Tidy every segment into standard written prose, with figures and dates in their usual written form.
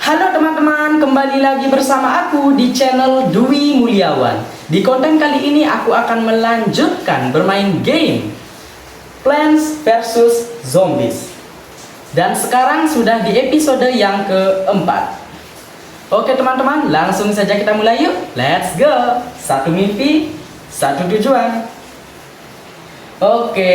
Halo teman-teman, kembali lagi bersama aku di channel Dwi Mulyawan. Di konten kali ini aku akan melanjutkan bermain game Plants vs Zombies. Dan sekarang sudah di episode yang keempat. Oke teman-teman, langsung saja kita mulai yuk. Let's go. Satu mimpi, satu tujuan. Oke,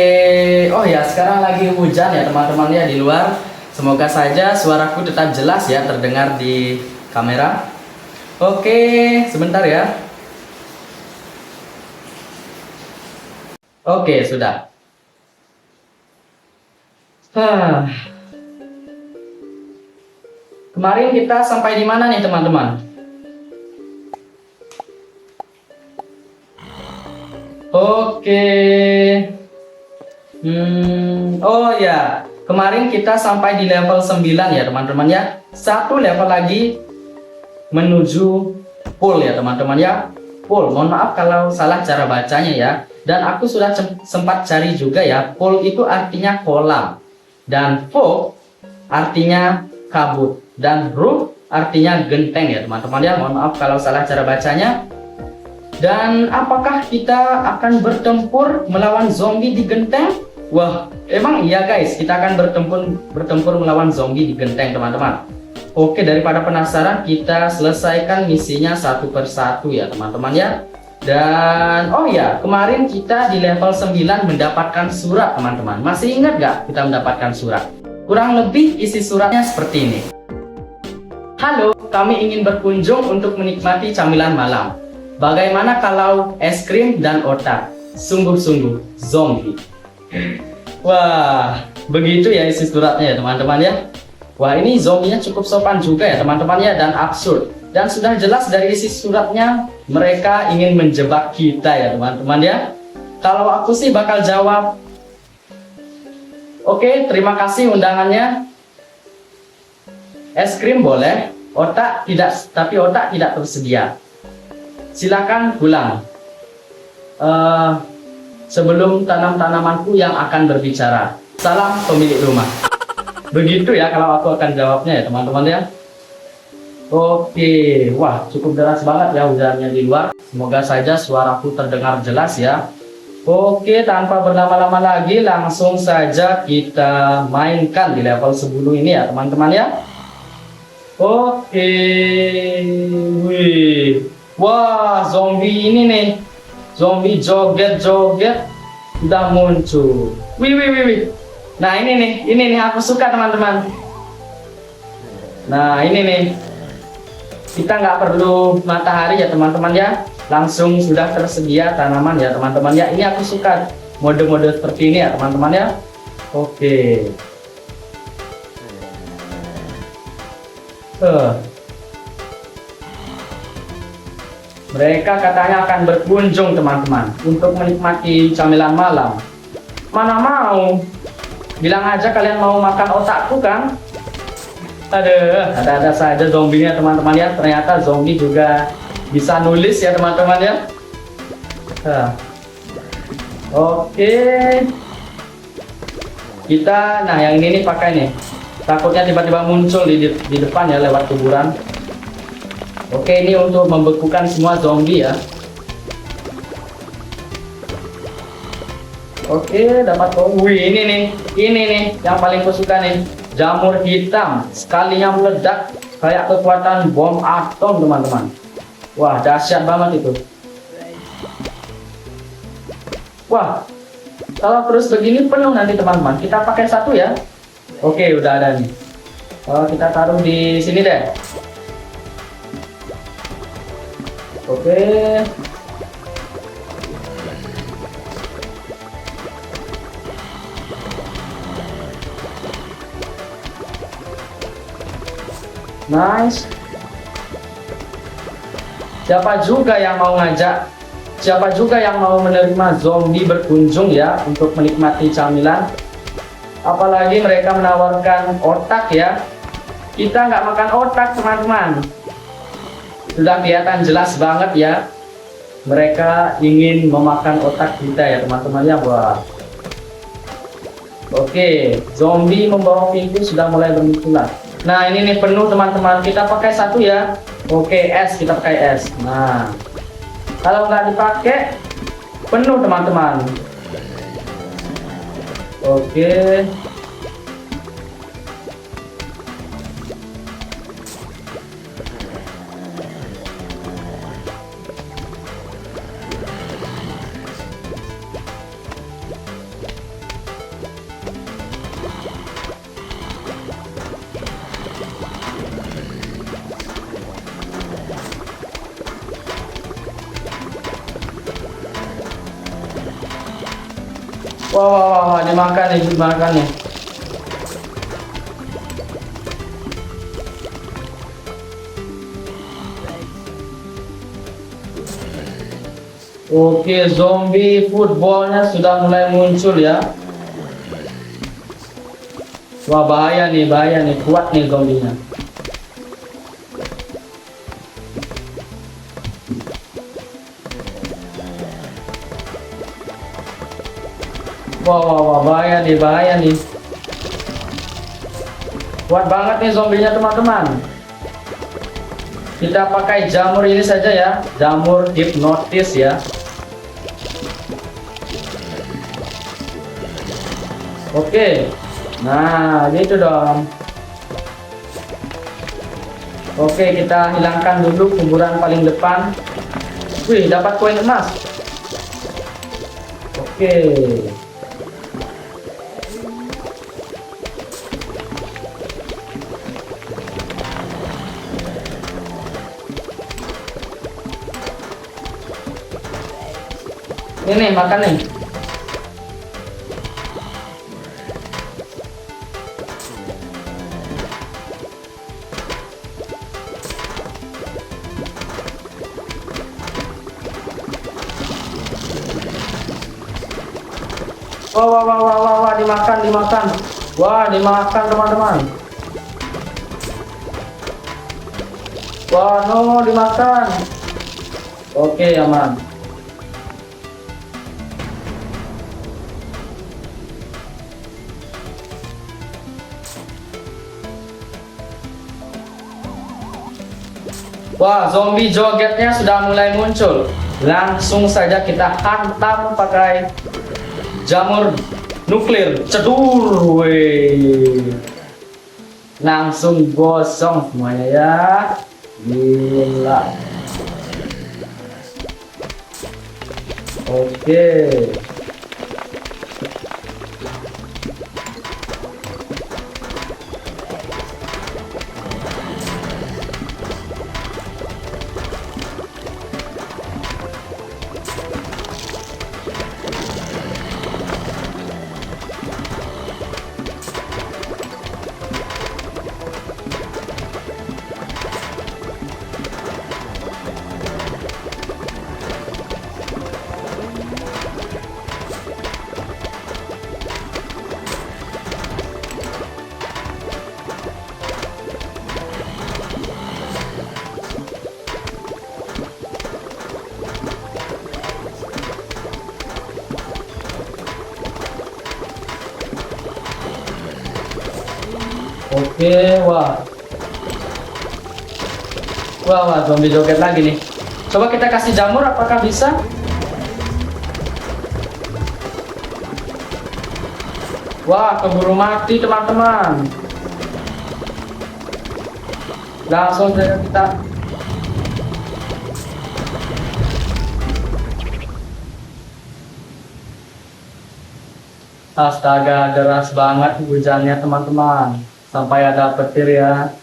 oh ya sekarang lagi hujan ya teman-teman ya di luar. Semoga saja suaraku tetap jelas ya terdengar di kamera. Oke, sebentar ya. Oke, sudah. Kemarin kita sampai di mana nih teman-teman? Oke. Oh ya. Kemarin kita sampai di level 9 ya teman-teman ya. Satu level lagi menuju pool ya teman-teman ya. Pool, mohon maaf kalau salah cara bacanya ya. Dan aku sudah sempat cari juga ya. Pool itu artinya kolam. Dan fog artinya kabut. Dan roof artinya genteng ya teman-teman ya. Mohon maaf kalau salah cara bacanya. Dan apakah kita akan bertempur melawan zombie di genteng? Wah, emang iya guys, kita akan bertempur melawan zombie di genteng teman-teman. Oke, daripada penasaran, kita selesaikan misinya satu persatu ya teman-teman ya. Dan oh ya, kemarin kita di level 9 mendapatkan surat teman-teman. Masih ingat gak kita mendapatkan surat? Kurang lebih isi suratnya seperti ini. Halo, kami ingin berkunjung untuk menikmati camilan malam. Bagaimana kalau es krim dan otak? Sungguh-sungguh zombie. Wah, begitu ya isi suratnya ya teman-teman ya. Wah, ini zombinya cukup sopan juga ya teman-teman ya, dan absurd. Dan sudah jelas dari isi suratnya mereka ingin menjebak kita ya teman-teman ya. Kalau aku sih bakal jawab, oke, terima kasih undangannya. Es krim boleh, otak tidak, tapi otak tidak tersedia. Silakan pulang. Sebelum tanam tanamanku yang akan berbicara. Salam pemilik rumah. Begitu ya kalau aku akan jawabnya ya teman-teman ya. Oke, wah cukup deras banget ya hujannya di luar. Semoga saja suaraku terdengar jelas ya. Oke, tanpa berlama-lama lagi langsung saja kita mainkan di level 10 ini ya teman-teman ya. Oke, wih, wah zombie ini nih. Zombie joget-joget udah muncul. Wih. Nah ini nih aku suka teman-teman. Nah ini nih, kita nggak perlu matahari ya teman-teman ya. Langsung sudah tersedia tanaman ya teman-teman ya. Ini aku suka mode-mode seperti ini ya teman-teman ya. Oke. Mereka katanya akan berkunjung teman-teman untuk menikmati camilan malam. Mana mau? Bilang aja kalian mau makan otakku kan? Ada saja zombinya teman-teman ya. Ternyata zombie juga bisa nulis ya teman-teman ya. Oke. Kita, nah yang ini nih pakai nih. Takutnya tiba-tiba muncul di depan ya lewat kuburan. Oke, ini untuk membekukan semua zombie ya. Oke, dapat. Wih, ini nih yang paling kusuka nih. Jamur hitam, sekalinya meledak kayak kekuatan bom atom teman-teman. Wah, dahsyat banget itu. Wah, kalau terus begini penuh nanti teman-teman. Kita pakai satu ya. Oke, udah ada nih. Kita taruh di sini deh. Oke. Nice. Siapa juga yang mau ngajak? Siapa juga yang mau menerima zombie berkunjung ya untuk menikmati camilan? Apalagi mereka menawarkan otak ya. Kita nggak makan otak teman-teman. Sudah kelihatan jelas banget ya, mereka ingin memakan otak kita ya teman-teman ya. Wah, oke, zombie membawa pintu sudah mulai bermunculan. Nah ini nih penuh teman-teman, kita pakai satu ya. Oke, es, kita pakai es. Nah kalau nggak dipakai penuh teman-teman. Oke. Wah, wah, wah, wah, dimakan nih, dimakan nih. Oke, zombie footballnya sudah mulai muncul ya. Wah, bahaya nih, kuat nih zombinya. Wah, wah, wah, bahaya nih. Kuat banget nih zombinya teman-teman. Kita pakai jamur ini saja ya, jamur hipnotis ya. Oke, nah gitu dong. Oke, kita hilangkan dulu kuburan paling depan. Wih, dapat koin emas. Oke. Ini makan nih. Wah, wah, wah, wah, wah, wah, dimakan. Wah, dimakan teman-teman. Wah, no, dimakan. Oke, aman. Wah, zombie jogetnya sudah mulai muncul. Langsung saja kita hantam pakai jamur nuklir. Cedur, weh. Langsung gosong semuanya ya. Gila. Oke. Oke, wah. Wah, wah, zombie joget lagi nih. Coba kita kasih jamur, apakah bisa? Wah, keburu mati teman-teman. Langsung saja kita. Astaga, deras banget hujannya teman-teman. Sampai ada petir ya.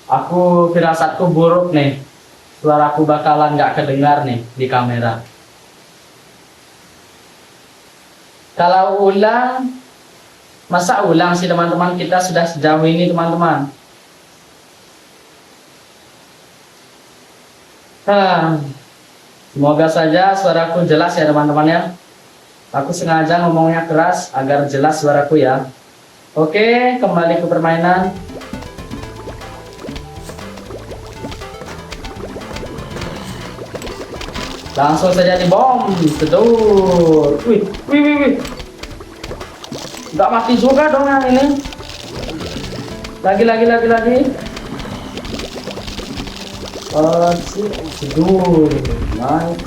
Aku firasatku buruk nih. Suaraku bakalan nggak kedengar nih di kamera. Kalau ulang, masa ulang sih teman-teman, kita sudah sejauh ini teman-teman. Semoga saja suaraku jelas ya teman-teman ya. Aku sengaja ngomongnya keras agar jelas suaraku ya. Oke, kembali ke permainan. Langsung saja dibom, sedur. Wih. Nggak mati juga dong yang ini. Lagi. Aduh, nice.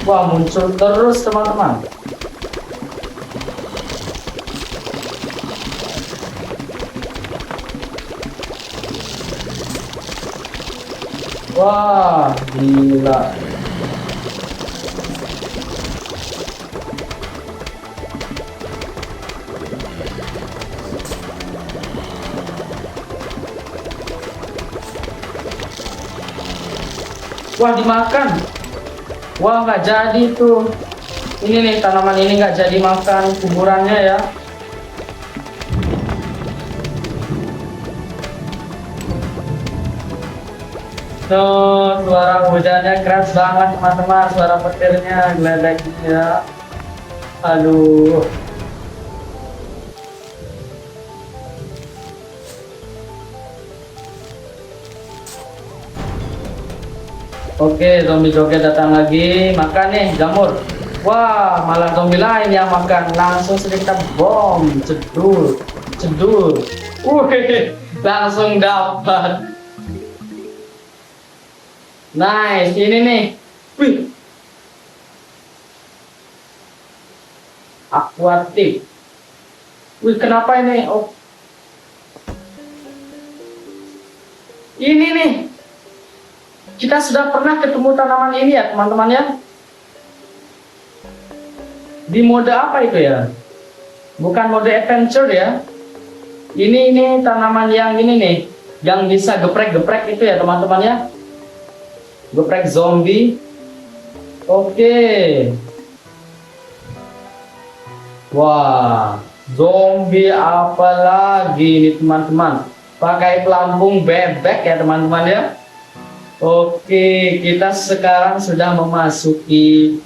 Wah, muncul terus teman-teman. Wah, gila. Wah, dimakan. Wah, nggak jadi tuh. Ini nih, tanaman ini nggak jadi makan kuburannya ya. Tuh, suara hujannya keras banget teman-teman. Suara petirnya, geledeknya. Aduh. Oke, zombie joget datang lagi. Makan nih, jamur. Wah, malah zombie lain yang makan. Langsung sedikit bom. Cedul. Wih, langsung dapat. Nice, ini nih. Wih. Akuatik. Wih, kenapa ini? Oh. Ini nih. Kita sudah pernah ketemu tanaman ini ya, teman-teman ya. Di mode apa itu ya? Bukan mode adventure ya. Ini tanaman yang ini nih, yang bisa geprek-geprek itu ya, teman-teman ya. Geprek zombie. Oke. Wah, zombie apa lagi nih teman-teman? Pakai pelampung bebek ya teman-teman ya. Oke, kita sekarang sudah memasuki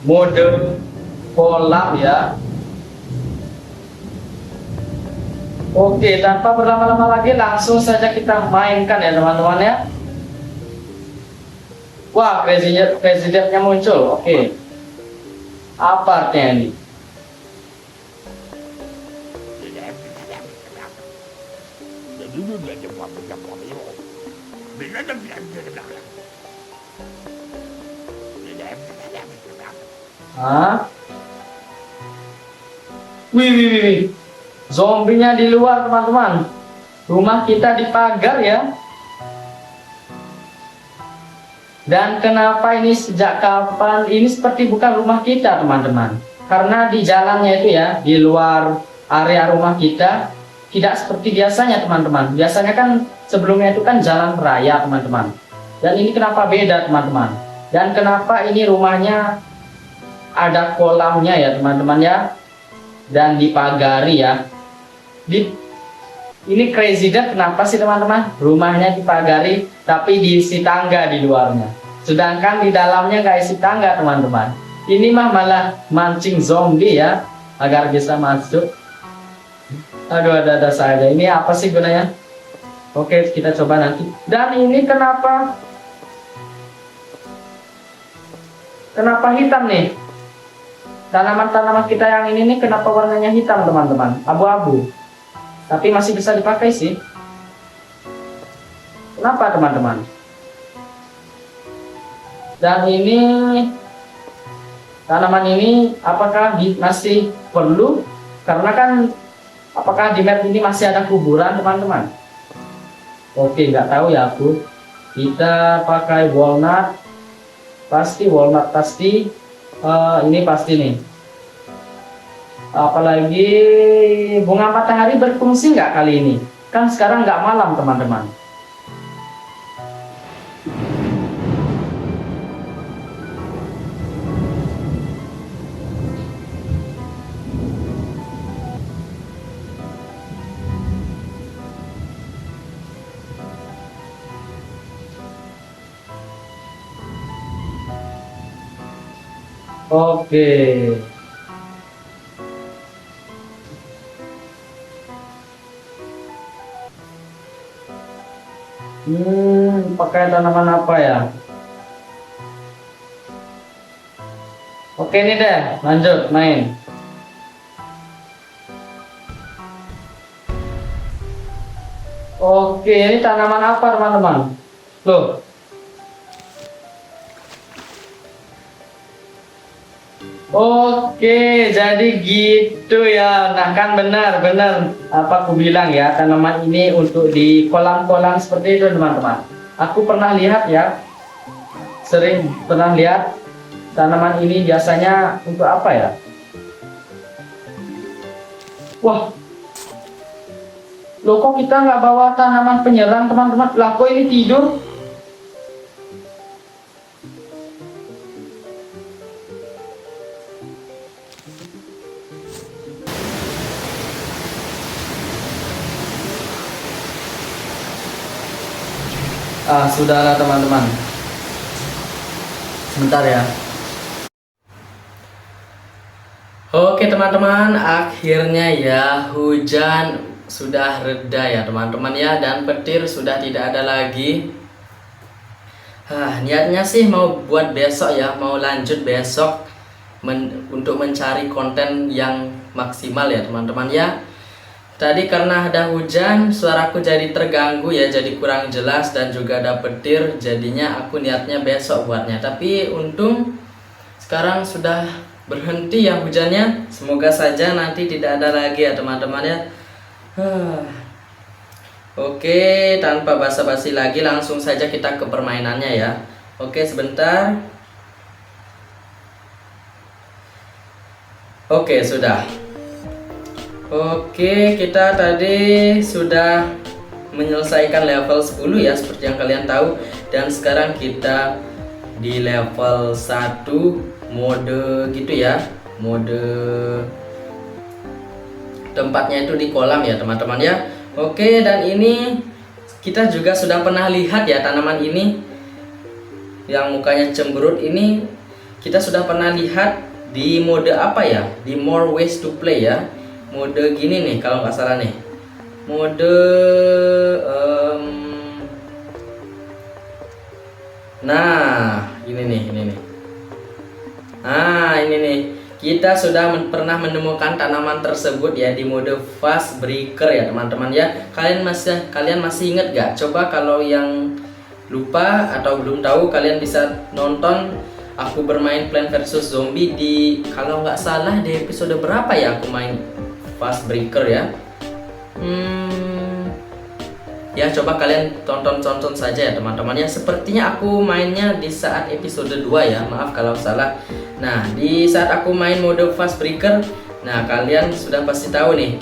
mode kolam ya. Oke, tanpa berlama-lama lagi langsung saja kita mainkan ya teman-teman ya. Wah, presidennya muncul. Oke. Apa artinya ini? Hah? Wih. Zombinya di luar teman-teman. Rumah kita dipagar ya. Dan kenapa ini sejak kapan? Ini seperti bukan rumah kita teman-teman. Karena di jalannya itu ya, di luar area rumah kita tidak seperti biasanya teman-teman. Biasanya kan sebelumnya itu kan jalan raya teman-teman. Dan ini kenapa beda teman-teman? Dan kenapa ini rumahnya ada kolamnya ya teman-teman ya, dan dipagari ya. Ini crazy deh, kenapa sih teman-teman rumahnya dipagari tapi diisi tangga di luarnya, sedangkan di dalamnya nggak isi tangga teman-teman. Ini mah malah mancing zombie ya agar bisa masuk. Aduh, ada saja. Ini apa sih gunanya? Oke, kita coba nanti. Dan ini kenapa hitam nih? Tanaman-tanaman kita yang ini nih kenapa warnanya hitam teman-teman? Abu-abu. Tapi masih bisa dipakai sih. Kenapa teman-teman? Dan ini tanaman ini apakah masih perlu? Karena kan apakah di map ini masih ada kuburan teman-teman? Oke, nggak tahu ya aku. Kita pakai walnut. Walnut pasti. Ini pasti nih. Apalagi bunga matahari berfungsi nggak kali ini? Kan sekarang nggak malam teman-teman. Oke. Pakai tanaman apa ya? Oke nih deh, lanjut main. Oke, ini tanaman apa teman-teman? Loh. Oke, jadi gitu ya. Nah kan benar apa aku bilang ya, tanaman ini untuk di kolam-kolam seperti itu teman-teman. Aku pernah lihat ya, sering pernah lihat tanaman ini biasanya untuk apa ya? Wah, loh kok kita nggak bawa tanaman penyerang teman-teman? Lah kok ini tidur? Sudahlah teman-teman. Sebentar ya. Oke teman-teman, akhirnya ya hujan sudah reda ya teman-teman ya, dan petir sudah tidak ada lagi. Niatnya sih mau buat besok ya, mau lanjut besok untuk mencari konten yang maksimal ya teman-teman ya. Tadi karena ada hujan, suaraku jadi terganggu ya, jadi kurang jelas dan juga ada petir. Jadinya aku niatnya besok buatnya. Tapi untung sekarang sudah berhenti ya hujannya. Semoga saja nanti tidak ada lagi ya teman-teman ya. Oke, tanpa basa-basi lagi langsung saja kita ke permainannya ya. Oke, sebentar. Oke, sudah. Oke, kita tadi sudah menyelesaikan level 10 ya, seperti yang kalian tahu. Dan sekarang kita di level 1 mode gitu ya. Mode tempatnya itu di kolam ya teman-teman ya. Oke, dan ini kita juga sudah pernah lihat ya tanaman ini yang mukanya cemberut ini. Kita sudah pernah lihat di mode apa ya? Di more ways to play ya. Mode gini nih kalau nggak salah nih, mode nah ini nih ini nih kita sudah pernah menemukan tanaman tersebut ya di mode fast breaker ya teman-teman ya. Kalian masih ingat gak? Coba kalau yang lupa atau belum tahu, kalian bisa nonton aku bermain Plants vs Zombie di, kalau nggak salah di episode berapa ya aku main fast breaker ya. Ya coba kalian tonton saja ya teman-teman ya. Sepertinya aku mainnya di saat episode 2 ya, maaf kalau salah. Nah di saat aku main mode fast breaker, nah kalian sudah pasti tahu nih,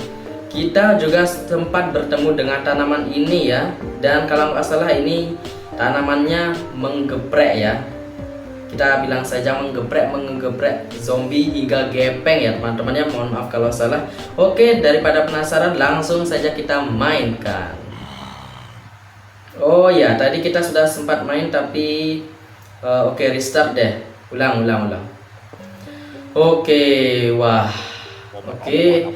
kita juga sempat bertemu dengan tanaman ini ya. Dan kalau nggak salah ini tanamannya menggeprek ya, kita bilang saja menggeprek zombie hingga gepeng ya teman-teman ya. Mohon maaf kalau salah. Oke, daripada penasaran langsung saja kita mainkan. Oh ya, tadi kita sudah sempat main tapi oke, restart deh. Ulang. Oke, wah. Oke.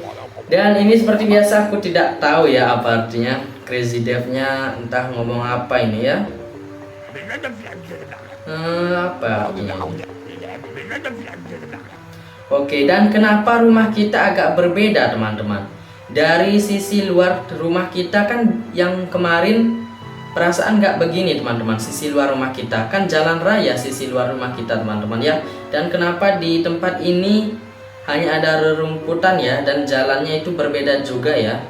Dan ini seperti biasa aku tidak tahu ya apa artinya. Crazy Dev-nya entah ngomong apa ini ya. Apa artinya? Oke, dan kenapa rumah kita agak berbeda teman-teman? Dari sisi luar rumah kita kan yang kemarin perasaan nggak begini teman-teman. Sisi luar rumah kita kan jalan raya, sisi luar rumah kita teman-teman ya. Dan kenapa di tempat ini hanya ada rerumputan ya, dan jalannya itu berbeda juga ya.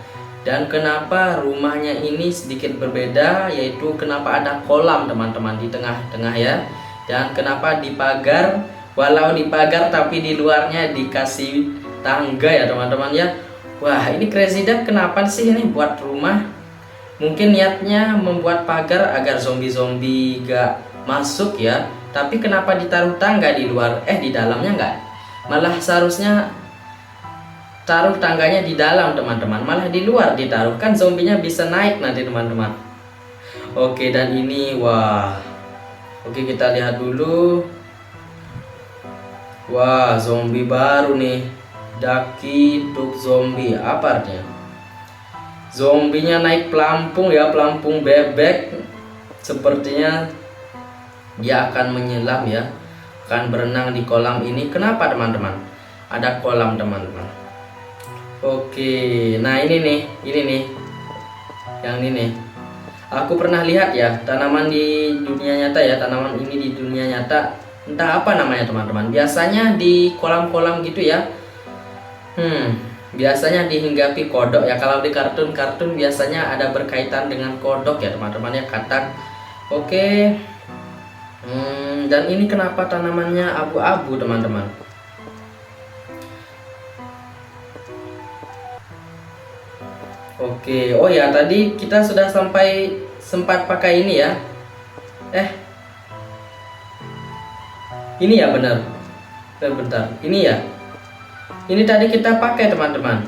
Dan kenapa rumahnya ini sedikit berbeda, yaitu kenapa ada kolam teman-teman di tengah-tengah ya. Dan kenapa dipagar, walau dipagar tapi di luarnya dikasih tangga ya teman-teman ya. Wah, ini Crazy Dev kenapa sih ini buat rumah? Mungkin niatnya membuat pagar agar zombie-zombie gak masuk ya. Tapi kenapa ditaruh tangga di luar? Di dalamnya nggak? Malah seharusnya taruh tangganya di dalam teman-teman, malah di luar ditaruh, kan zombinya bisa naik nanti teman-teman. Oke, dan ini wah. Oke, kita lihat dulu. Wah, zombie baru nih. Ducky Duck zombie, apa artinya? Zombinya naik pelampung ya, pelampung bebek. Sepertinya dia akan menyelam ya. akan berenang di kolam ini. Kenapa teman-teman? Ada kolam teman-teman. Oke, nah ini nih, yang ini nih. Aku pernah lihat ya tanaman di dunia nyata ya, tanaman ini di dunia nyata. Entah apa namanya teman-teman. Biasanya di kolam-kolam gitu ya. Biasanya dihinggapi kodok ya. Kalau di kartun-kartun biasanya ada berkaitan dengan kodok ya teman-teman ya, katak. Oke. Dan ini kenapa tanamannya abu-abu teman-teman? Oke, oh ya tadi kita sudah sempat pakai ini ya. Ini ya benar. Bentar, ini ya. Ini tadi kita pakai teman-teman.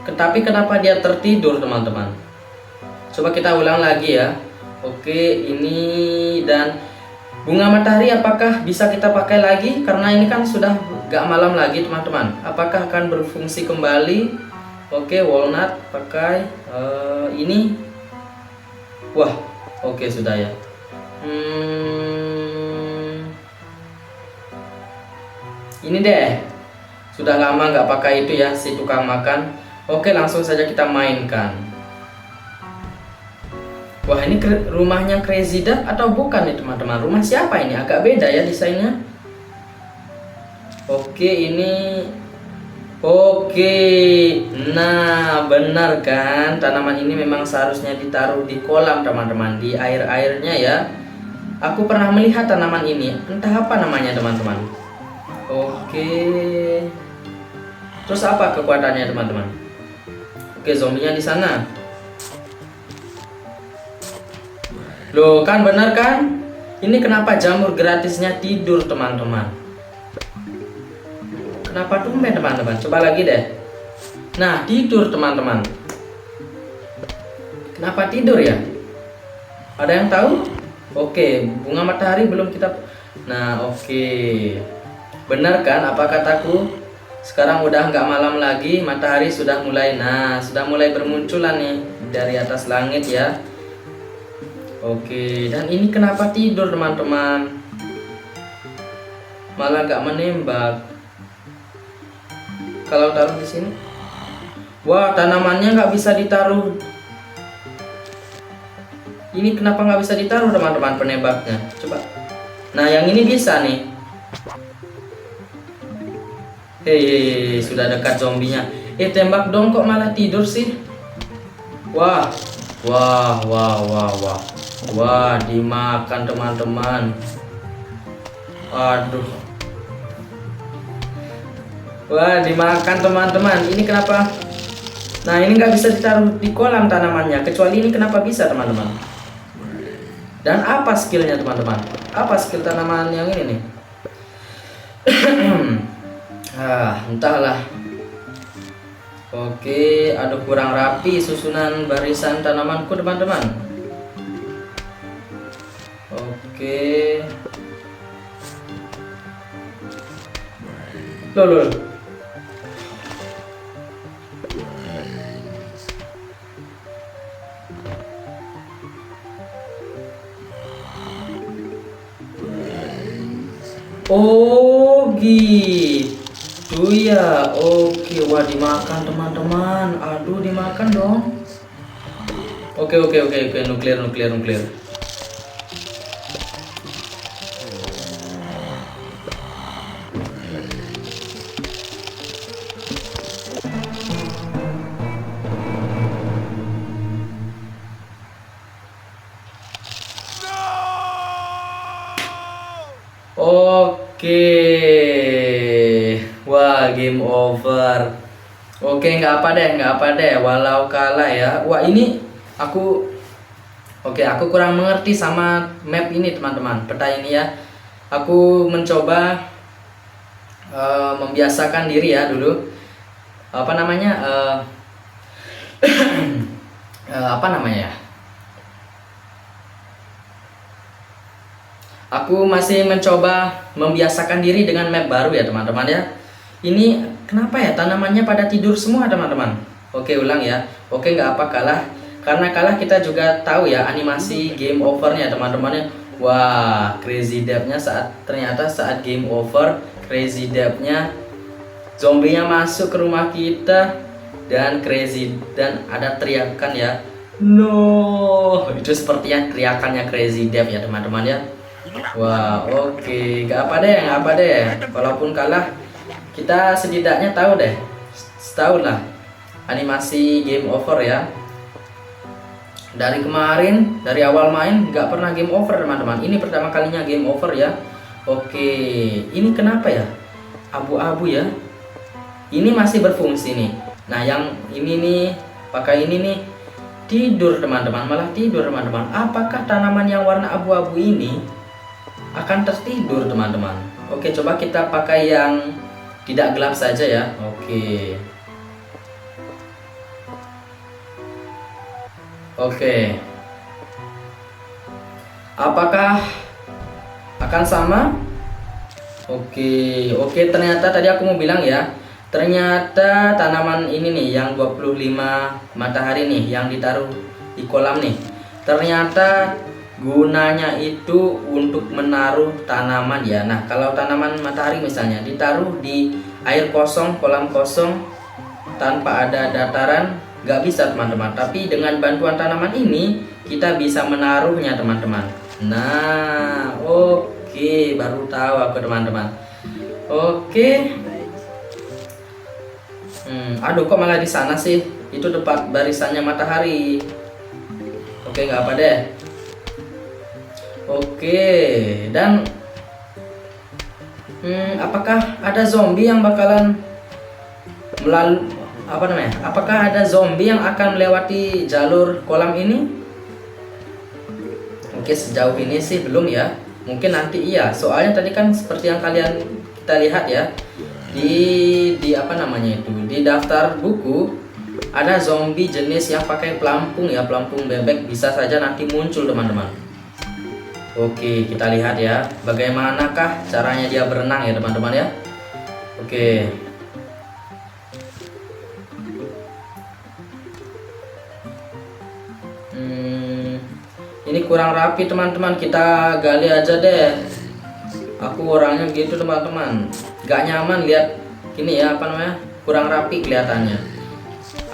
Tapi kenapa dia tertidur teman-teman? Coba kita ulang lagi ya. Oke, ini dan bunga matahari apakah bisa kita pakai lagi? Karena ini kan sudah gak malam lagi teman-teman. Apakah akan berfungsi kembali? Oke, walnut pakai ini. Wah, oke sudah ya. Ini deh. Sudah lama nggak pakai itu ya, si tukang makan. Oke, langsung saja kita mainkan. Wah, ini rumahnya Crazy Duck atau bukan nih teman-teman? Rumah siapa ini? Agak beda ya desainnya. Oke, ini. Oke, nah benar kan, tanaman ini memang seharusnya ditaruh di kolam teman-teman, di air-airnya ya. Aku pernah melihat tanaman ini, entah apa namanya teman-teman. Oke, terus apa kekuatannya teman-teman? Oke, zombinya di sana. Loh, kan benar kan? Ini kenapa jamur gratisnya tidur teman-teman? Kenapa tumben teman-teman? Coba lagi deh. Nah, tidur teman-teman. Kenapa tidur ya? Ada yang tahu? Oke, bunga matahari belum kita. Nah, oke. Benar kan apa kataku? Sekarang udah nggak malam lagi, matahari sudah mulai. Nah, sudah mulai bermunculan nih dari atas langit ya. Oke, dan ini kenapa tidur teman-teman? Malah nggak menembak. Kalau taruh di sini, wah tanamannya nggak bisa ditaruh. Ini kenapa nggak bisa ditaruh teman-teman penembaknya? Coba. Nah yang ini bisa nih. Hei, sudah dekat zombinya. Tembak dong, kok malah tidur sih? Wah, wah, wah, wah, wah, wah, dimakan teman-teman. Aduh. Wah, dimakan teman-teman. Ini kenapa? Nah, ini nggak bisa ditaruh di kolam tanamannya. Kecuali ini kenapa bisa teman-teman? Dan apa skillnya teman-teman? Apa skill tanaman yang ini nih? Entahlah. Oke, aduh kurang rapi susunan barisan tanamanku teman-teman. Oke. Loh. Oh gitu ya. Oke, wah dimakan teman-teman. Aduh dimakan dong. Oke, nuklir. Oke, wah game over. Oke, nggak apa deh, walau kalah ya. Wah ini aku kurang mengerti sama map ini teman-teman, peta ini ya. Aku mencoba membiasakan diri ya dulu. Apa namanya? Apa namanya ya? Aku masih mencoba membiasakan diri dengan map baru ya teman-teman ya. Ini kenapa ya tanamannya pada tidur semua teman-teman? Oke, ulang ya. Oke, nggak apa kalah. Karena kalah kita juga tahu ya animasi game overnya teman-teman ya. Wah, crazy death-nya ternyata saat game over, crazy death-nya zombinya masuk ke rumah kita dan ada teriakan ya. No, itu sepertinya teriakannya crazy death ya teman-teman ya. Wah, oke, gak apa deh. Walaupun kalah, kita setidaknya tahu deh, setahun lah animasi game over ya. Dari kemarin, dari awal main nggak pernah game over teman-teman. Ini pertama kalinya game over ya. Oke, ini kenapa ya? Abu-abu ya. Ini masih berfungsi nih. Nah, yang ini nih, pakai ini nih, tidur teman-teman, malah tidur teman-teman. Apakah tanaman yang warna abu-abu ini akan tertidur teman-teman? Oke, coba kita pakai yang tidak gelap saja ya. Oke, apakah akan sama? Oke, ternyata tadi aku mau bilang ya, ternyata tanaman ini nih yang 25 matahari nih yang ditaruh di kolam nih, ternyata gunanya itu untuk menaruh tanaman ya. Nah, kalau tanaman matahari misalnya ditaruh di air kosong, kolam kosong tanpa ada dataran, nggak bisa teman-teman. Tapi dengan bantuan tanaman ini kita bisa menaruhnya teman-teman. Nah, oke, baru tahu aku teman-teman. Oke. Aduh, kok malah di sana sih? Itu tempat barisannya matahari. Oke, nggak apa deh. Oke, dan apakah ada zombie yang bakalan apakah ada zombie yang akan melewati jalur kolam ini? Oke, sejauh ini sih belum ya. Mungkin nanti iya. Soalnya tadi kan seperti yang kita lihat ya, di di daftar buku ada zombie jenis yang pakai pelampung ya, pelampung bebek. Bisa saja nanti muncul teman-teman. Oke, kita lihat ya, bagaimanakah caranya dia berenang ya teman-teman ya. Oke. Ini kurang rapi teman-teman, kita gali aja deh. Aku orangnya gitu teman-teman, gak nyaman lihat gini ya, kurang rapi kelihatannya.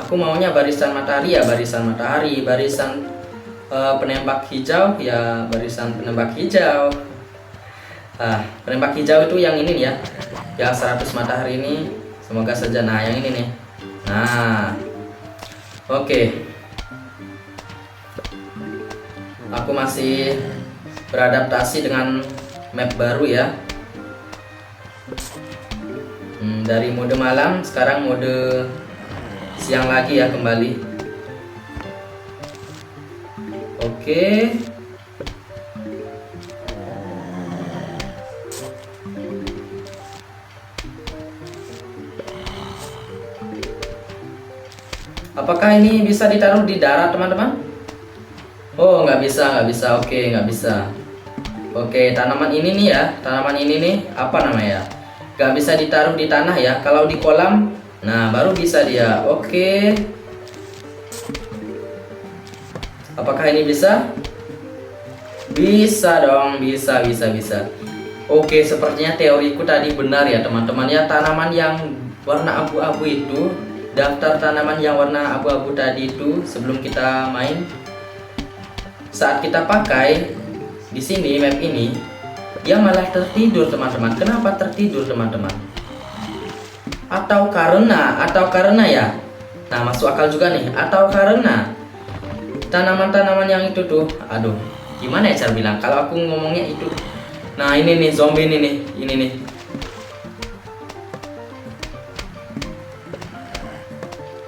Aku maunya barisan matahari ya, barisan matahari, barisan penembak hijau ya, barisan penembak hijau. Penembak hijau itu yang ini ya, yang 100 matahari ini, semoga saja. Nah, yang ini nih. Nah, oke. Aku masih beradaptasi dengan map baru ya. Dari mode malam sekarang mode siang lagi ya kembali. Oke. Apakah ini bisa ditaruh di darat teman-teman? Oh, nggak bisa. Oke, nggak bisa. Oke, tanaman ini nih ya, apa namanya? Nggak bisa ditaruh di tanah ya. Kalau di kolam, nah baru bisa dia. Oke. Apakah ini bisa? Bisa dong, bisa. Oke, sepertinya teoriku tadi benar ya teman-teman ya. Tanaman yang warna abu-abu itu, daftar tanaman yang warna abu-abu tadi itu sebelum kita main, saat kita pakai di sini map ini, dia malah tertidur teman-teman. Kenapa tertidur teman-teman? Atau karena ya. Nah, masuk akal juga nih. Atau karena tanaman-tanaman yang itu tuh, aduh, gimana ya cara bilang? Kalau aku ngomongnya itu, nah ini nih zombie ini nih.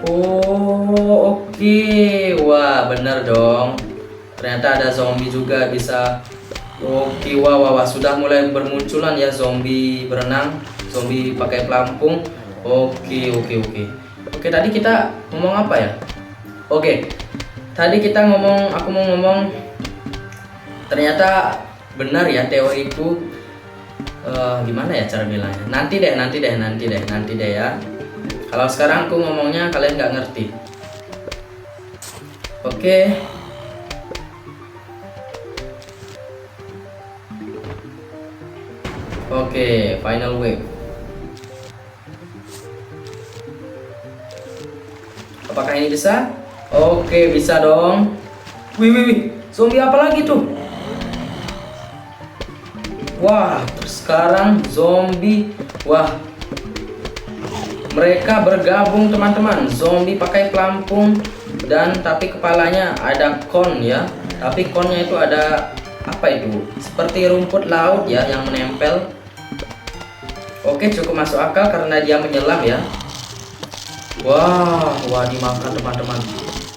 Oh, oke. Wah, bener dong. Ternyata ada zombie juga bisa. Oke, wah, sudah mulai bermunculan ya zombie berenang, zombie pakai pelampung. Oke, tadi kita ngomong apa ya? Oke, tadi aku mau ngomong, ternyata benar ya teoriku. Gimana ya cara bilangnya? Nanti deh ya. Kalau sekarang aku ngomongnya kalian nggak ngerti. Oke. Oke, final wave. Apakah ini bisa? Oke, bisa dong. Wih. Zombie apa lagi tuh? Wah, sekarang zombie. Wah, mereka bergabung teman-teman. Zombie pakai pelampung dan tapi kepalanya ada kon ya. Tapi konnya itu ada apa itu? Seperti rumput laut ya yang menempel. Oke, cukup masuk akal karena dia menyelam ya. Wah, dimakan teman-teman.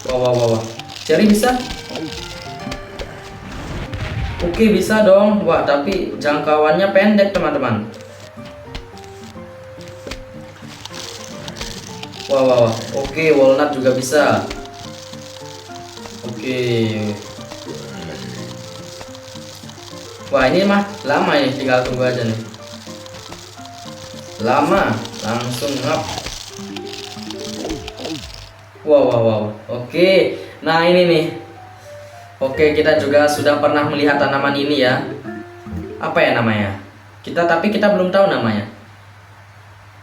Wah. Cherry bisa? Oke, bisa dong. Wah, tapi jangkauannya pendek teman-teman. Wah. Oke, walnut juga bisa. Oke. Wah, ini mah lama ya, tinggal tunggu aja nih. Lama, langsung ngap. Wow. Oke, nah ini nih. Oke, kita juga sudah pernah melihat tanaman ini ya. Apa ya namanya? Tapi kita belum tahu namanya.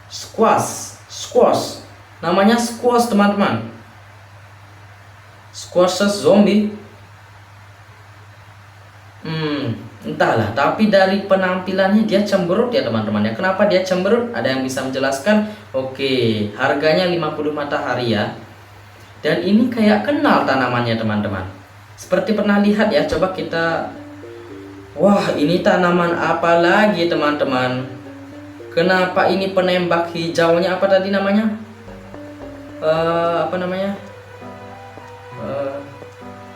Squash. Namanya squash teman-teman. Squash zombie. Entahlah, tapi dari penampilannya dia cemberut ya teman-teman ya. Kenapa dia cemberut? Ada yang bisa menjelaskan? Oke, harganya 50 matahari ya. Dan ini kayak kenal tanamannya teman-teman. Seperti pernah lihat ya, coba kita. Wah, ini tanaman apa lagi teman-teman? Kenapa ini penembak hijaunya apa tadi namanya? Apa namanya?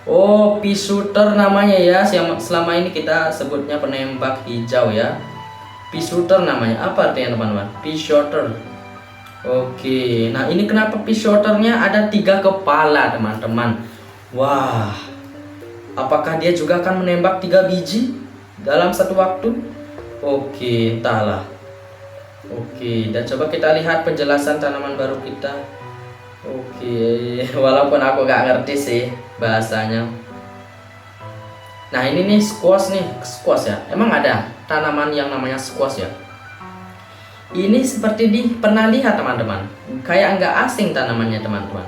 Oh, pea shooter namanya ya. Selama ini kita sebutnya penembak hijau ya. Pea shooter namanya. Apa artinya teman-teman? Pea shooter. Oke, nah ini kenapa pea shooternya ada 3 kepala teman-teman. Wah, apakah dia juga akan menembak 3 biji dalam satu waktu? Oke, entahlah. Oke, dan coba kita lihat penjelasan tanaman baru kita. Oke, walaupun aku gak ngerti sih bahasanya. Nah ini nih squash ya. Emang ada tanaman yang namanya squash ya? Ini seperti pernah lihat teman-teman. Kayak nggak asing tanamannya teman-teman.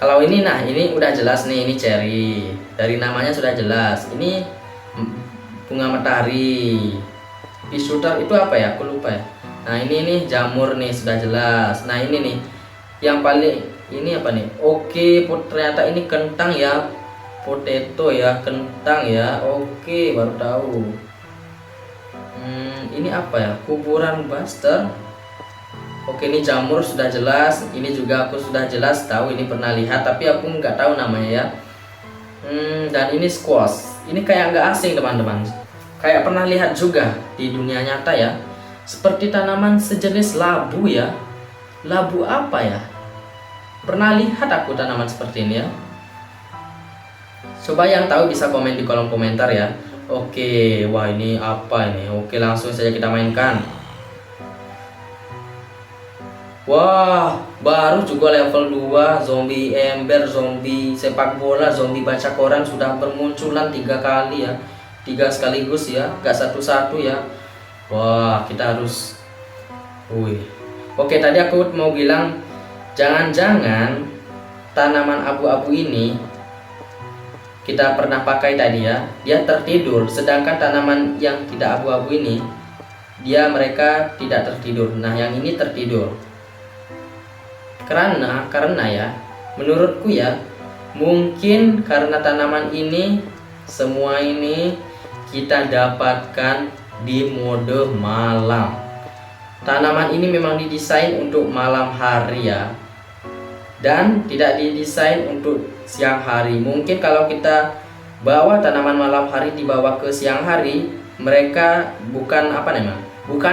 Kalau ini, nah ini udah jelas nih, ini cherry. Dari namanya sudah jelas. Ini bunga matahari. Pea shooter itu apa ya? Aku lupa ya. Nah ini nih jamur nih sudah jelas. Nah ini nih yang paling ini apa nih? Oke, ternyata ini kentang ya. Potato ya, kentang ya. Oke, baru tahu. Ini apa ya? Kuburan Buster. Oke, ini jamur sudah jelas. Ini juga aku sudah jelas tahu, ini pernah lihat, tapi aku nggak tahu namanya ya. Dan ini squash. Ini kayak nggak asing teman-teman. Kayak pernah lihat juga di dunia nyata ya. Seperti tanaman sejenis labu ya. Labu apa ya? Pernah lihat aku tanaman seperti ini ya. Coba yang tahu bisa komen di kolom komentar ya. Oke, wah ini apa ini? Oke, langsung saja kita mainkan. Wah, baru juga level 2 zombie ember, zombie sepak bola, zombie baca koran sudah bermunculan 3 kali ya. 3 sekaligus ya, gak satu-satu ya. Wah, kita harus. Oke, tadi aku mau bilang jangan-jangan tanaman abu-abu ini kita pernah pakai tadi ya, dia tertidur, sedangkan tanaman yang tidak abu-abu ini mereka tidak tertidur. Nah yang ini tertidur karena ya menurutku ya, mungkin karena tanaman ini semua ini kita dapatkan di mode malam. Tanaman ini memang didesain untuk malam hari ya, dan tidak didesain untuk siang hari. Mungkin kalau kita bawa tanaman malam hari dibawa ke siang hari, mereka bukan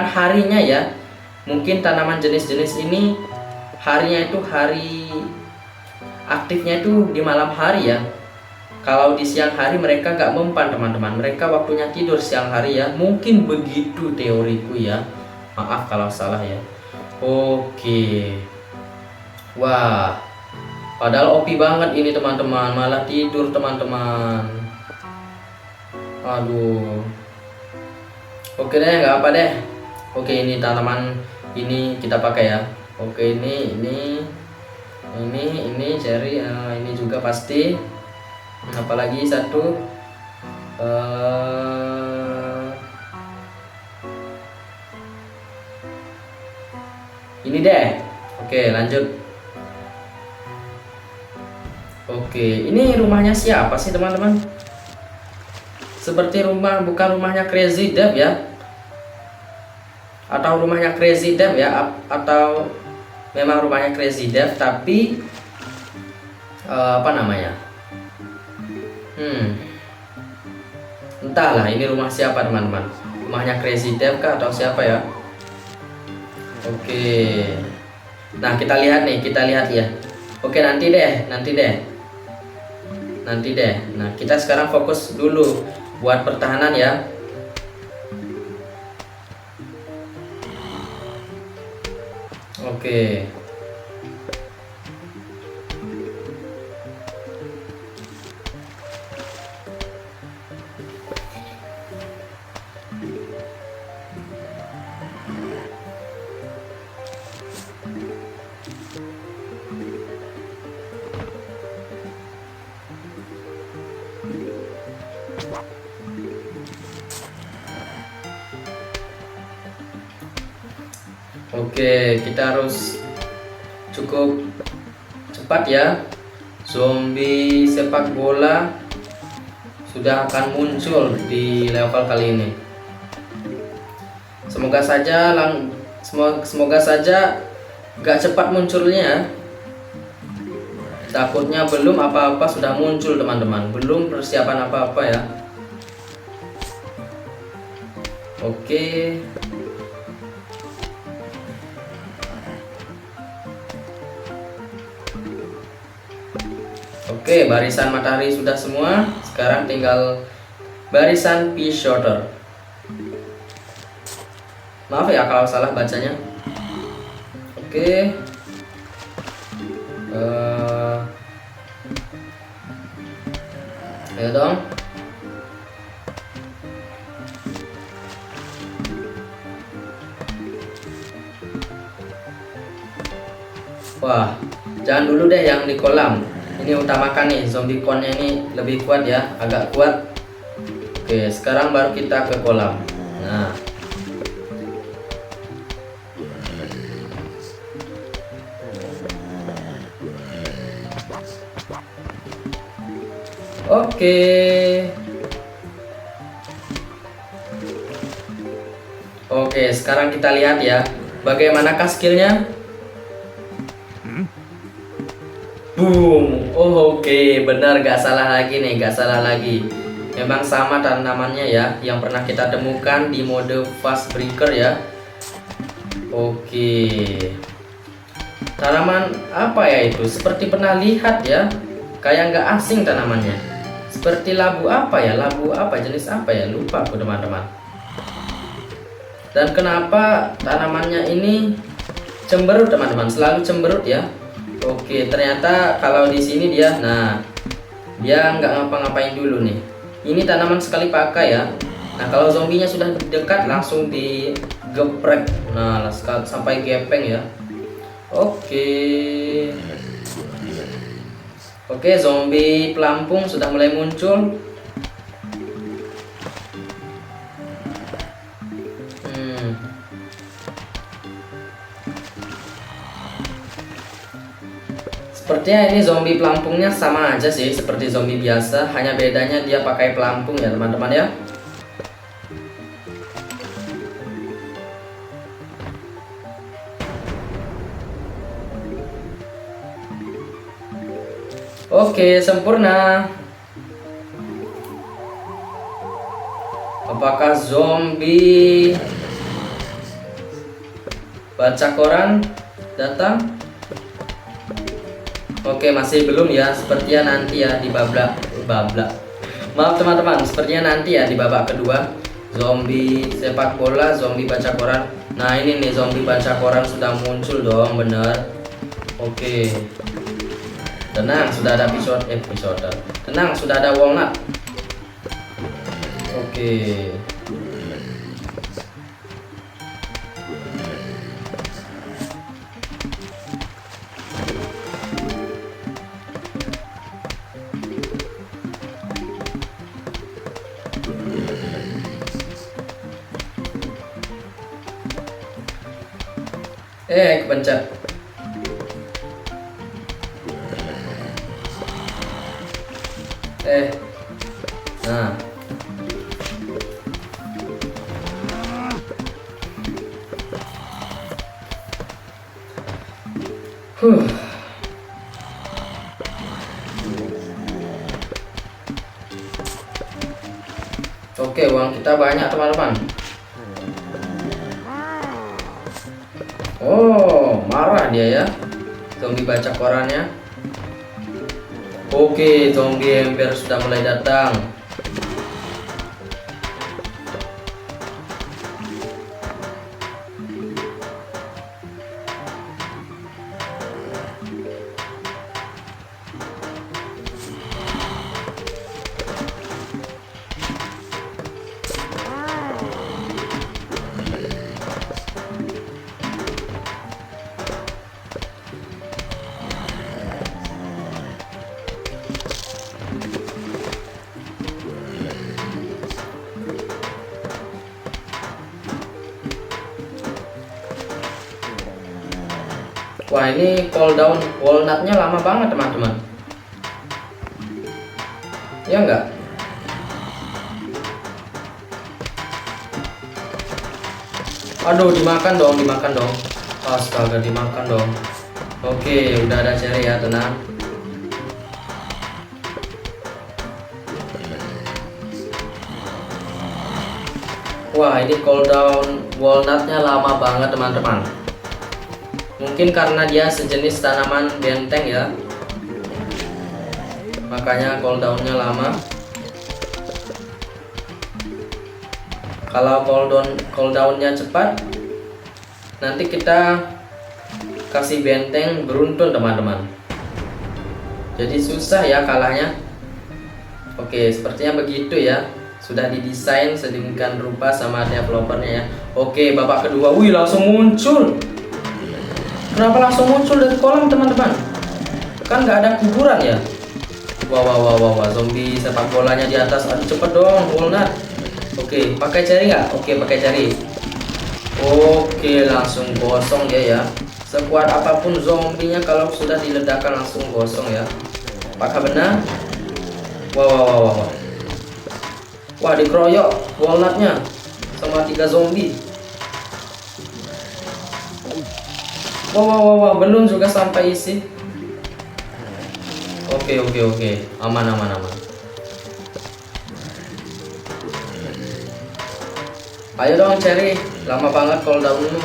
harinya ya. Mungkin tanaman jenis-jenis ini harinya itu hari aktifnya itu di malam hari ya. Kalau di siang hari mereka gak mempan teman-teman, mereka waktunya tidur siang hari ya. Mungkin begitu teoriku ya. Maaf kalau salah ya. Oke. Wah, padahal OP banget ini teman-teman, malah tidur teman-teman. Aduh. Oke deh, nggak apa deh. Oke, ini tanaman ini kita pakai ya. Oke, ini cherry, ini juga pasti. Apalagi satu, ini deh. Oke, lanjut. Oke, ini rumahnya siapa sih teman-teman? Seperti bukan rumahnya Crazy Dev ya, atau rumahnya Crazy Dev ya, atau memang rumahnya Crazy Dev tapi apa namanya? Entahlah ini rumah siapa teman-teman. Rumahnya Crazy Dev kah atau siapa ya? Oke. Nah, kita lihat ya. Oke, nanti deh. Nah, kita sekarang fokus dulu buat pertahanan ya. Oke. Oke, kita harus cukup cepat ya. Zombie sepak bola sudah akan muncul di level kali ini. Semoga saja gak cepat munculnya. Takutnya belum apa-apa sudah muncul teman-teman, belum persiapan apa-apa ya. Oke. Oke, barisan matahari sudah semua. Sekarang tinggal barisan pea shooter. Maaf ya kalau salah bacanya. Oke. Ayo dong. Wah, jangan dulu deh yang di kolam. Ini utamakan nih, zombie connya ini lebih kuat ya, agak kuat. Oke, sekarang baru kita ke kolam. Nah, oke. Oke, sekarang kita lihat ya, bagaimanakah skillnya. Boom. Oh, oke, benar, gak salah lagi nih, gak salah lagi. Memang sama tanamannya ya, yang pernah kita temukan di mode fast breaker ya. Oke. Tanaman apa ya itu? Seperti pernah lihat ya, kayak nggak asing tanamannya. Seperti labu apa ya? Labu apa? Jenis apa ya? Lupa aku teman-teman. Dan kenapa tanamannya ini cemberut teman-teman? Selalu cemberut ya. Oke, ternyata kalau di sini dia, nah, dia nggak ngapa-ngapain dulu nih. Ini tanaman sekali pakai ya. Nah, kalau zombinya sudah dekat langsung digeprek. Nah, sampai gepeng ya. Oke. Oke, zombie pelampung sudah mulai muncul. Sepertinya ini zombie pelampungnya sama aja sih seperti zombie biasa, hanya bedanya dia pakai pelampung ya teman-teman ya. Oke, sempurna. Apakah zombie baca koran datang? Oke, masih belum ya. Sepertinya nanti ya di babak. Maaf teman-teman, sepertinya nanti ya di babak kedua. Zombie sepak bola, zombie baca koran. Nah, ini nih zombie baca koran sudah muncul dong, bener. Oke. Tenang, sudah ada episode. Tenang, sudah ada walnut. Oke. Kepencet. Nah. Oke, uang kita banyak teman-teman. Oh, marah dia ya. Zombie baca korannya. Oke, zombie ember sudah mulai datang. Wah, ini cooldown walnutnya lama banget teman-teman. Ya enggak? Aduh, dimakan dong, dimakan dong. Astaga, dimakan dong. Oke, udah ada cherry ya, tenang. Wah, ini cooldown walnutnya lama banget teman-teman. Mungkin karena dia sejenis tanaman benteng ya, makanya cooldownnya lama. Kalau cooldownnya cepat, nanti kita kasih benteng beruntun teman-teman. Jadi susah ya kalahnya. Oke, sepertinya begitu ya. Sudah didesain sedemikian rupa sama developernya ya. Oke, babak kedua. Wih, langsung muncul. Kenapa langsung muncul dari kolam teman-teman? Kan nggak ada kuburan ya. Wah, zombie sepak bolanya di atas. Aduh, cepet dong walnut. Oke, pakai cherry nggak? Oke, pakai cherry. Oke, langsung gosong dia ya. Sekuat apapun zombinya, kalau sudah diledakkan langsung gosong ya. Apakah benar? Wah. Wah, dikeroyok walnutnya sama 3 zombie. Wah, belum juga sampai isi. Oke. Aman. Ayo dong cherry, lama banget cooldownmu.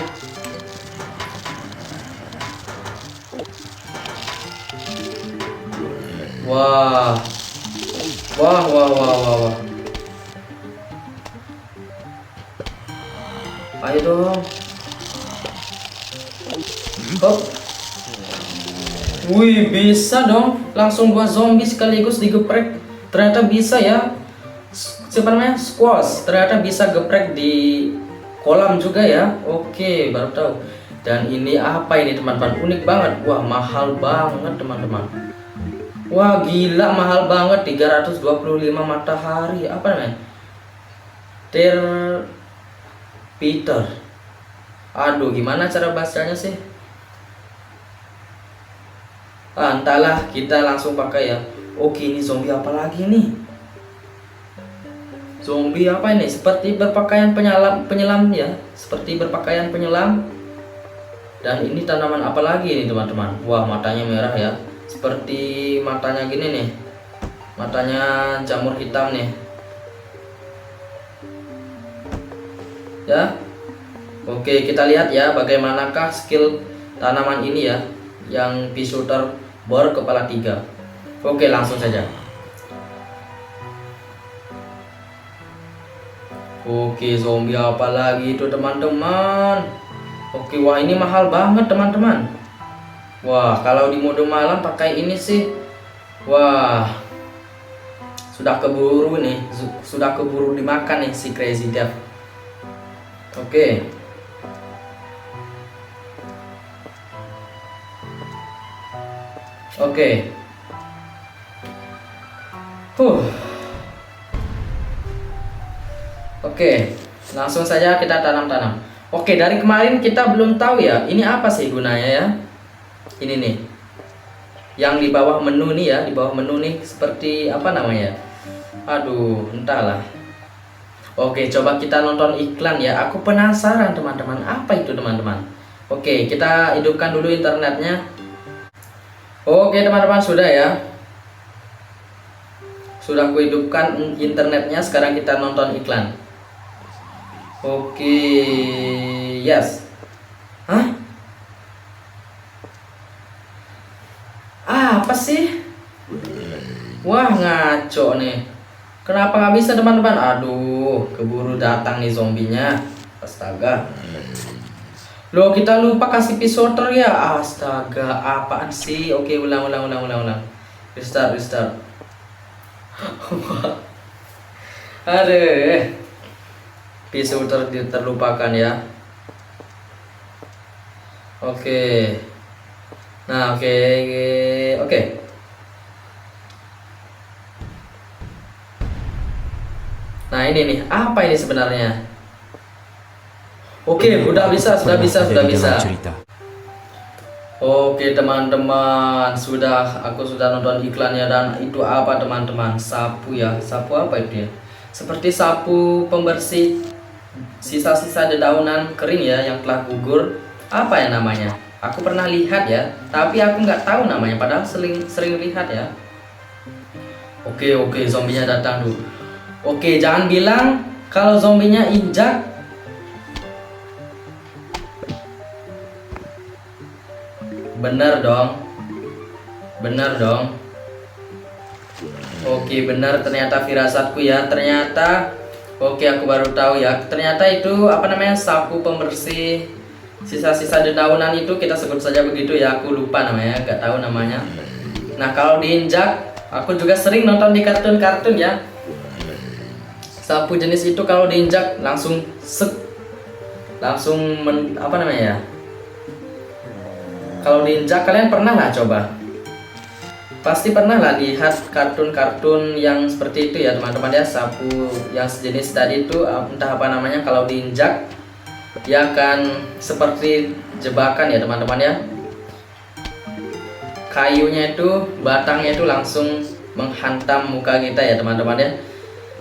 Wah. Ayo dong. Hop. Wih, bisa dong. Langsung buat zombie sekaligus digeprek. Ternyata bisa ya. Sebenarnya squash. Ternyata bisa geprek di kolam juga ya. Oke, baru tahu. Dan ini apa ini teman-teman? Unik banget. Wah, mahal banget teman-teman. Wah, gila mahal banget. 325 matahari. Apa namanya? Peter. Aduh, gimana cara bacanya sih? Entahlah, kita langsung pakai ya. Oke, ini zombie apa lagi nih? Zombie apa ini? Seperti berpakaian penyelam ya. Seperti berpakaian penyelam. Dan ini tanaman apa lagi nih teman-teman? Wah, matanya merah ya. Seperti matanya gini nih. Matanya jamur hitam nih. Ya. Oke, kita lihat ya bagaimanakah skill tanaman ini ya. Yang pea shooter berkepala 3. Oke, langsung saja. Oke, zombie apa lagi itu teman-teman? Oke, wah ini mahal banget teman-teman. Wah, kalau di mode malam pakai ini sih, wah, sudah keburu nih, sudah keburu dimakan nih si Crazy Death. Oke. Oke, langsung saja kita tanam-tanam. Oke, dari kemarin kita belum tahu ya, ini apa sih gunanya ya. Ini nih, yang di bawah menu nih ya, di bawah menu nih seperti apa namanya? Aduh, entahlah. Oke, coba kita nonton iklan ya. Aku penasaran teman-teman, apa itu teman-teman? Oke, kita hidupkan dulu internetnya. Oke teman-teman, sudah ya. Sudah aku hidupkan internetnya, sekarang kita nonton iklan. Oke, yes. Hah? Apa sih? Wah, ngaco nih. Kenapa nggak bisa teman-teman? Aduh, keburu datang nih zombinya. Astaga. Loh, kita lupa kasih pisoter ya. Astaga, apaan sih? Oke, ulang. Restart. Aduh, pisau terlupakan ya. Oke. Nah, oke. Nah, ini nih, apa ini sebenarnya? Oke, sudah bisa. Oke teman-teman, aku sudah nonton iklannya, dan itu apa teman-teman? Sapu ya, sapu apa itu ya? Seperti sapu pembersih sisa-sisa dedaunan kering ya yang telah gugur. Apa ya namanya? Aku pernah lihat ya, tapi aku nggak tahu namanya, padahal sering lihat ya. Oke, zombinya datang dulu. Oke, jangan bilang kalau zombinya injak. Bener dong. Oke, bener ternyata firasatku ya. Ternyata, oke, aku baru tahu ya. Ternyata itu apa namanya, sapu pembersih sisa-sisa dedaunan itu, kita sebut saja begitu ya. Aku lupa namanya, nggak tahu namanya. Nah, kalau diinjak, aku juga sering nonton di kartun-kartun ya. Sapu jenis itu kalau diinjak langsung apa namanya ya? Kalau diinjak, kalian pernah nggak coba? Pasti pernah lah lihat kartun-kartun yang seperti itu ya teman-teman ya. Sapu yang sejenis tadi itu, entah apa namanya, kalau diinjak dia akan seperti jebakan ya teman-teman ya. Kayunya itu, batangnya itu langsung menghantam muka kita ya teman-teman ya.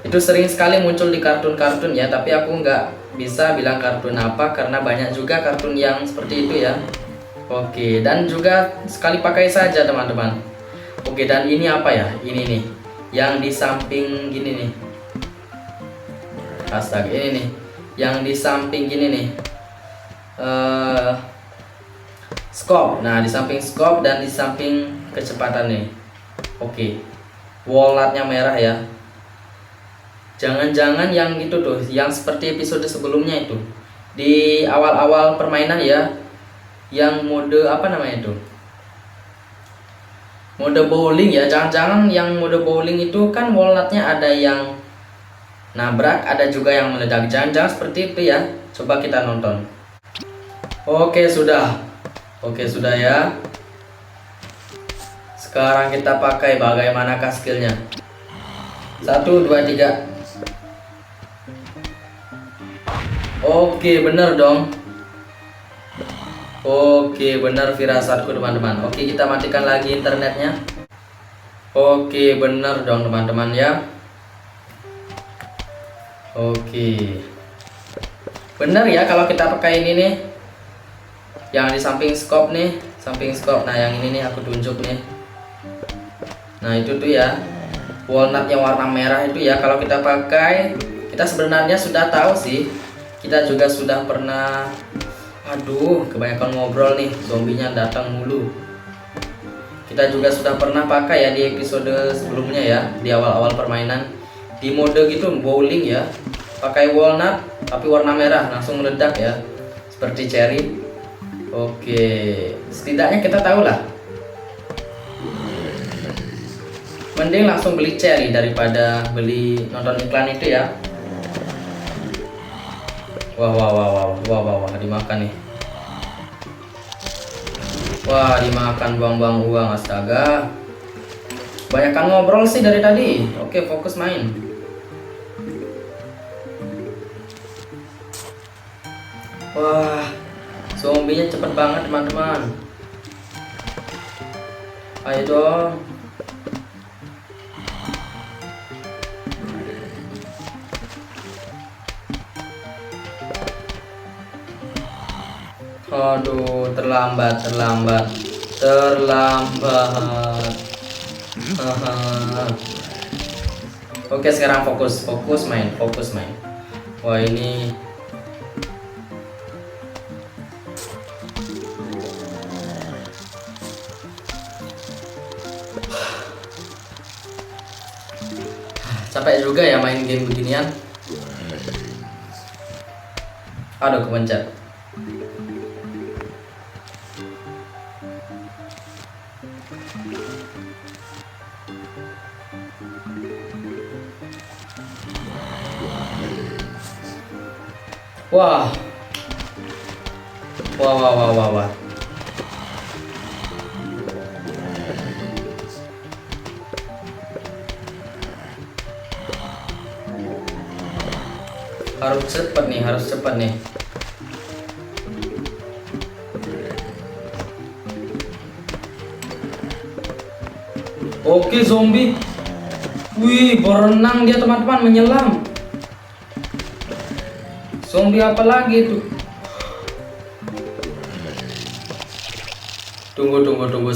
Itu sering sekali muncul di kartun-kartun ya, tapi aku nggak bisa bilang kartun apa karena banyak juga kartun yang seperti itu ya. Oke, dan juga sekali pakai saja teman-teman. Oke, dan ini apa ya? Ini nih, yang di samping gini nih. Astaga, ini nih, yang di samping gini nih. Scope. Nah, di samping scope dan di samping kecepatan nih. Oke, walnutnya merah ya. Jangan-jangan yang itu tuh, yang seperti episode sebelumnya itu, di awal-awal permainan ya. Yang mode apa namanya itu, mode bowling ya. Jangan-jangan yang mode bowling itu kan walnutnya ada yang nabrak, ada juga yang meledak. Jangan-jangan seperti itu ya. Coba kita nonton. Oke sudah ya. Sekarang kita pakai, bagaimanakah skillnya? 1, 2, 3. Oke, bener dong. Oke, benar firasatku teman-teman. Oke, kita matikan lagi internetnya. Oke, benar dong teman-teman ya. Oke, benar ya kalau kita pakai ini nih, yang di samping scope nih, Nah, yang ini nih aku tunjuk nih. Nah, itu tuh ya, walnut yang warna merah itu ya. Kalau kita pakai, kita sebenarnya sudah tahu sih. Kita juga sudah pernah. Aduh, kebanyakan ngobrol nih, zombinya datang mulu. Kita juga sudah pernah pakai ya di episode sebelumnya ya, di awal-awal permainan. Di mode gitu, bowling ya. Pakai walnut, tapi warna merah, langsung meledak ya. Seperti cherry. Oke, setidaknya kita tahu lah. Mending langsung beli cherry daripada beli nonton iklan itu ya. Wah, dimakan nih. Wah, dimakan, buang-buang uang, astaga. Banyakan ngobrol sih dari tadi. Oke, fokus main. Wah, zombinya cepet banget teman-teman. Ayo dong. Aduh, terlambat. Haha. Oke, sekarang fokus main. Wah, ini capek juga ya main game beginian. Aduh, kepencet. Wah. Harus cepat nih. Oke, zombie. Wih, berenang dia teman-teman, menyelam. Zombie apa lagi itu? Tunggu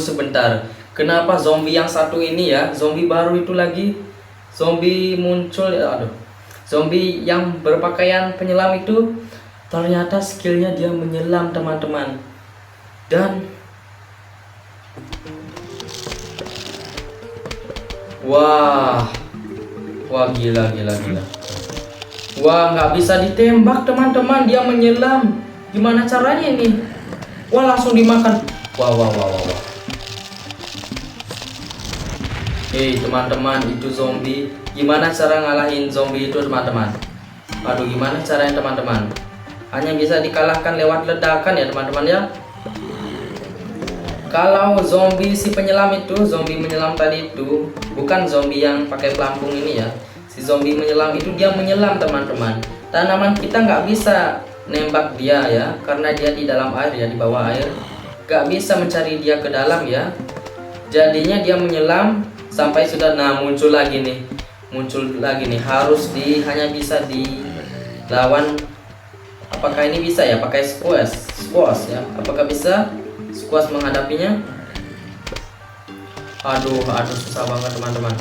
sebentar. Kenapa zombie yang satu ini ya? Zombie baru itu lagi. Zombie muncul ya, aduh. Zombie yang berpakaian penyelam itu ternyata skillnya dia menyelam teman-teman. Dan wah gila. Wah, nggak bisa ditembak teman-teman, dia menyelam. Gimana caranya ini? Wah, langsung dimakan. Wah. Teman-teman, itu zombie. Gimana cara ngalahin zombie itu teman-teman? Aduh, gimana caranya teman-teman? Hanya bisa dikalahkan lewat ledakan ya teman-teman ya. Kalau zombie si penyelam itu, zombie menyelam tadi itu bukan zombie yang pakai pelampung ini ya. Si zombie menyelam itu dia menyelam teman-teman. Tanaman kita nggak bisa nembak dia ya, karena dia di dalam air ya, di bawah air. Nggak bisa mencari dia ke dalam ya. Jadinya dia menyelam sampai sudah, nah muncul lagi nih. Hanya bisa dilawan. Apakah ini bisa ya pakai squash ya? Apakah bisa squash menghadapinya? Aduh, susah banget teman-teman.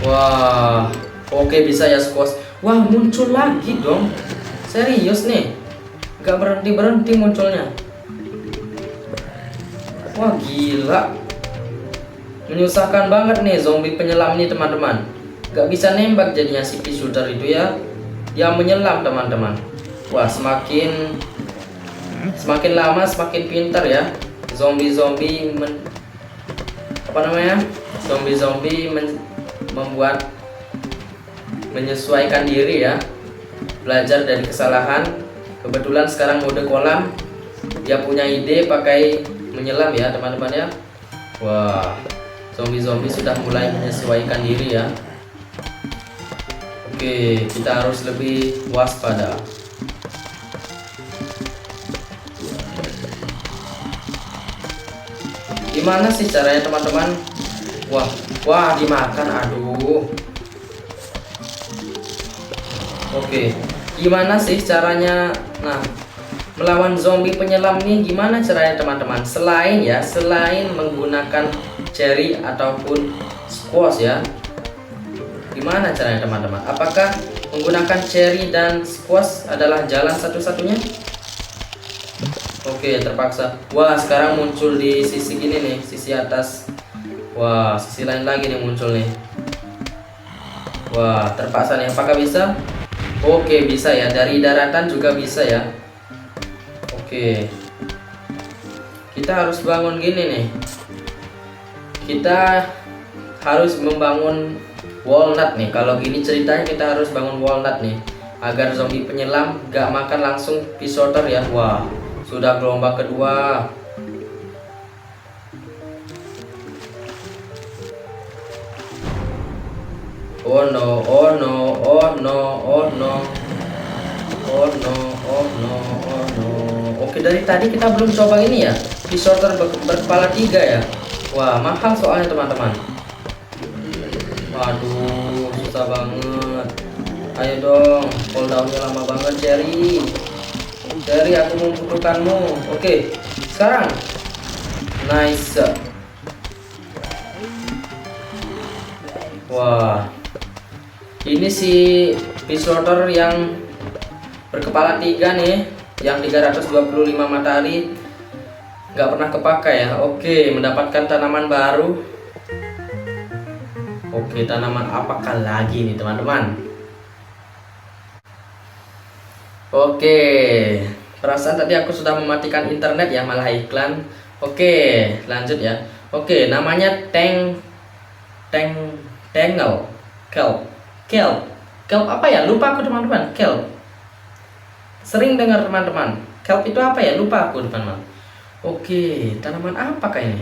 Wah, oke bisa ya squash. Wah, muncul lagi dong. Serius nih, gak berhenti munculnya. Wah, gila. Menyusahkan banget nih zombie penyelam nih teman-teman. Gak bisa nembak jadinya si pea shooter itu ya. Dia menyelam teman-teman. Wah, semakin lama semakin pintar ya. Zombie membuat menyesuaikan diri ya, belajar dari kesalahan. Kebetulan sekarang mode kolam, dia punya ide pakai menyelam ya teman-teman ya. Wah, zombie sudah mulai menyesuaikan diri ya. Oke, kita harus lebih waspada. Gimana sih caranya teman-teman? Wah, dimakan. Aduh. Oke, gimana sih caranya? Nah, melawan zombie penyelam nih gimana caranya teman-teman? Selain menggunakan cherry ataupun squash ya. Gimana caranya teman-teman? Apakah menggunakan cherry dan squash adalah jalan satu-satunya? Oke, terpaksa. Wah, sekarang muncul di sisi gini nih, sisi atas. Wah, sisi lain lagi nih muncul nih. Wah, terpaksa nih. Apakah bisa? Oke, bisa ya. Dari daratan juga bisa ya. Oke. Kita harus bangun gini nih. Kita harus membangun walnut nih. Kalau gini ceritanya kita harus bangun walnut nih, agar zombie penyelam gak makan langsung pea shooter ya. Wah, sudah gelombang kedua. Oh no, oh no, oh no, oh no, oh no, oh no, oh no. Oke, dari tadi kita belum coba ini ya, pisau berkepala 3 ya. Wah, mahal soalnya teman-teman. Waduh, susah banget. Ayo dong, cooldownnya lama banget, Cherry. Cherry, aku membutuhkanmu. Oke, sekarang. Nice. Wah, ini si Pislotter yang berkepala 3 nih, yang 325 matahari nggak pernah kepakai ya. Oke, mendapatkan tanaman baru. Oke, tanaman apakah lagi nih teman-teman? Oke, perasaan tadi aku sudah mematikan internet ya, malah iklan. Oke, lanjut ya. Oke, namanya Tangle Kelp apa ya? Lupa aku teman-teman. Kelp. Sering dengar teman-teman. Kelp itu apa ya? Lupa aku teman-teman. Oke, tanaman apakah ini?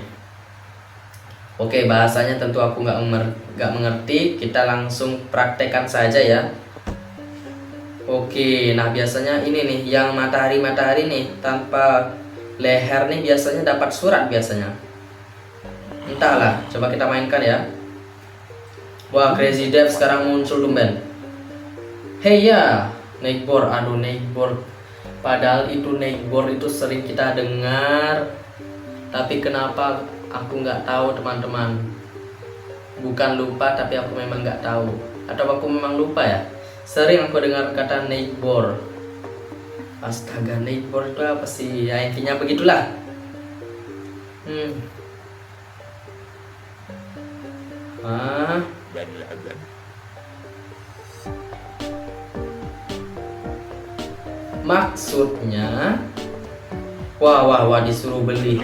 Oke, bahasanya tentu aku nggak mengerti. Kita langsung praktekkan saja ya. Oke, nah biasanya ini nih, yang matahari nih tanpa leher nih biasanya dapat surat biasanya. Entahlah, coba kita mainkan ya. Wah, Crazy Dev sekarang muncul tumben. Hey ya, Neighbor, aduh Neighbor. Padahal itu Neighbor itu sering kita dengar. Tapi kenapa aku nggak tahu teman-teman? Bukan lupa, tapi aku memang nggak tahu. Atau aku memang lupa ya? Sering aku dengar kata Neighbor. Astaga, Neighbor itu apa sih? Ya intinya begitulah. Maksudnya wah disuruh beli.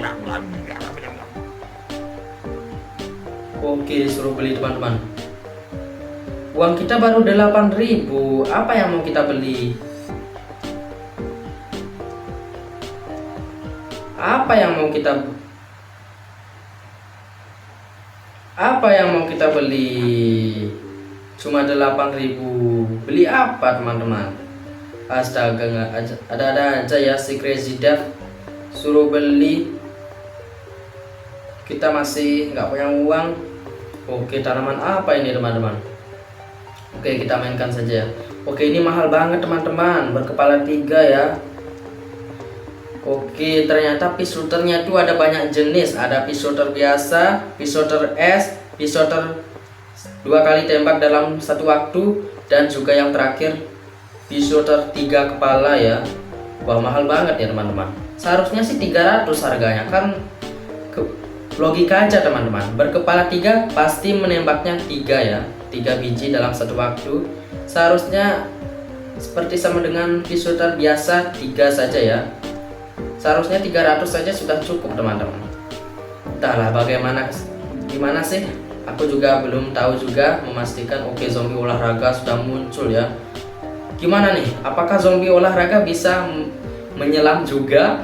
Oke, disuruh beli teman-teman. Uang kita baru 8.000. Apa yang mau kita beli? Apa yang mau kita beli? Cuma 8.000. Beli apa teman-teman? Astaga, nggak ada aja ya si Crazy Dev suruh beli. Kita masih nggak punya uang. Oke, tanaman apa ini teman-teman? Oke, kita mainkan saja. Oke, ini mahal banget teman-teman, berkepala 3 ya. Oke, ternyata Pislotter-nya itu ada banyak jenis. Ada Pislotter biasa, Pislotter S, Pislotter 2 kali tembak dalam satu waktu, dan juga yang terakhir Pislotter 3 kepala ya. Wah, mahal banget ya teman-teman. Seharusnya sih 300 harganya, kan logika aja teman-teman. Berkepala 3 pasti menembaknya 3 ya, 3 biji dalam satu waktu. Seharusnya seperti sama dengan Pislotter biasa, 3 saja ya. Seharusnya 300 saja sudah cukup teman-teman. Entahlah gimana sih, aku juga belum tahu juga memastikan. Oke, zombie olahraga sudah muncul ya. Gimana nih, apakah zombie olahraga bisa menyelam juga?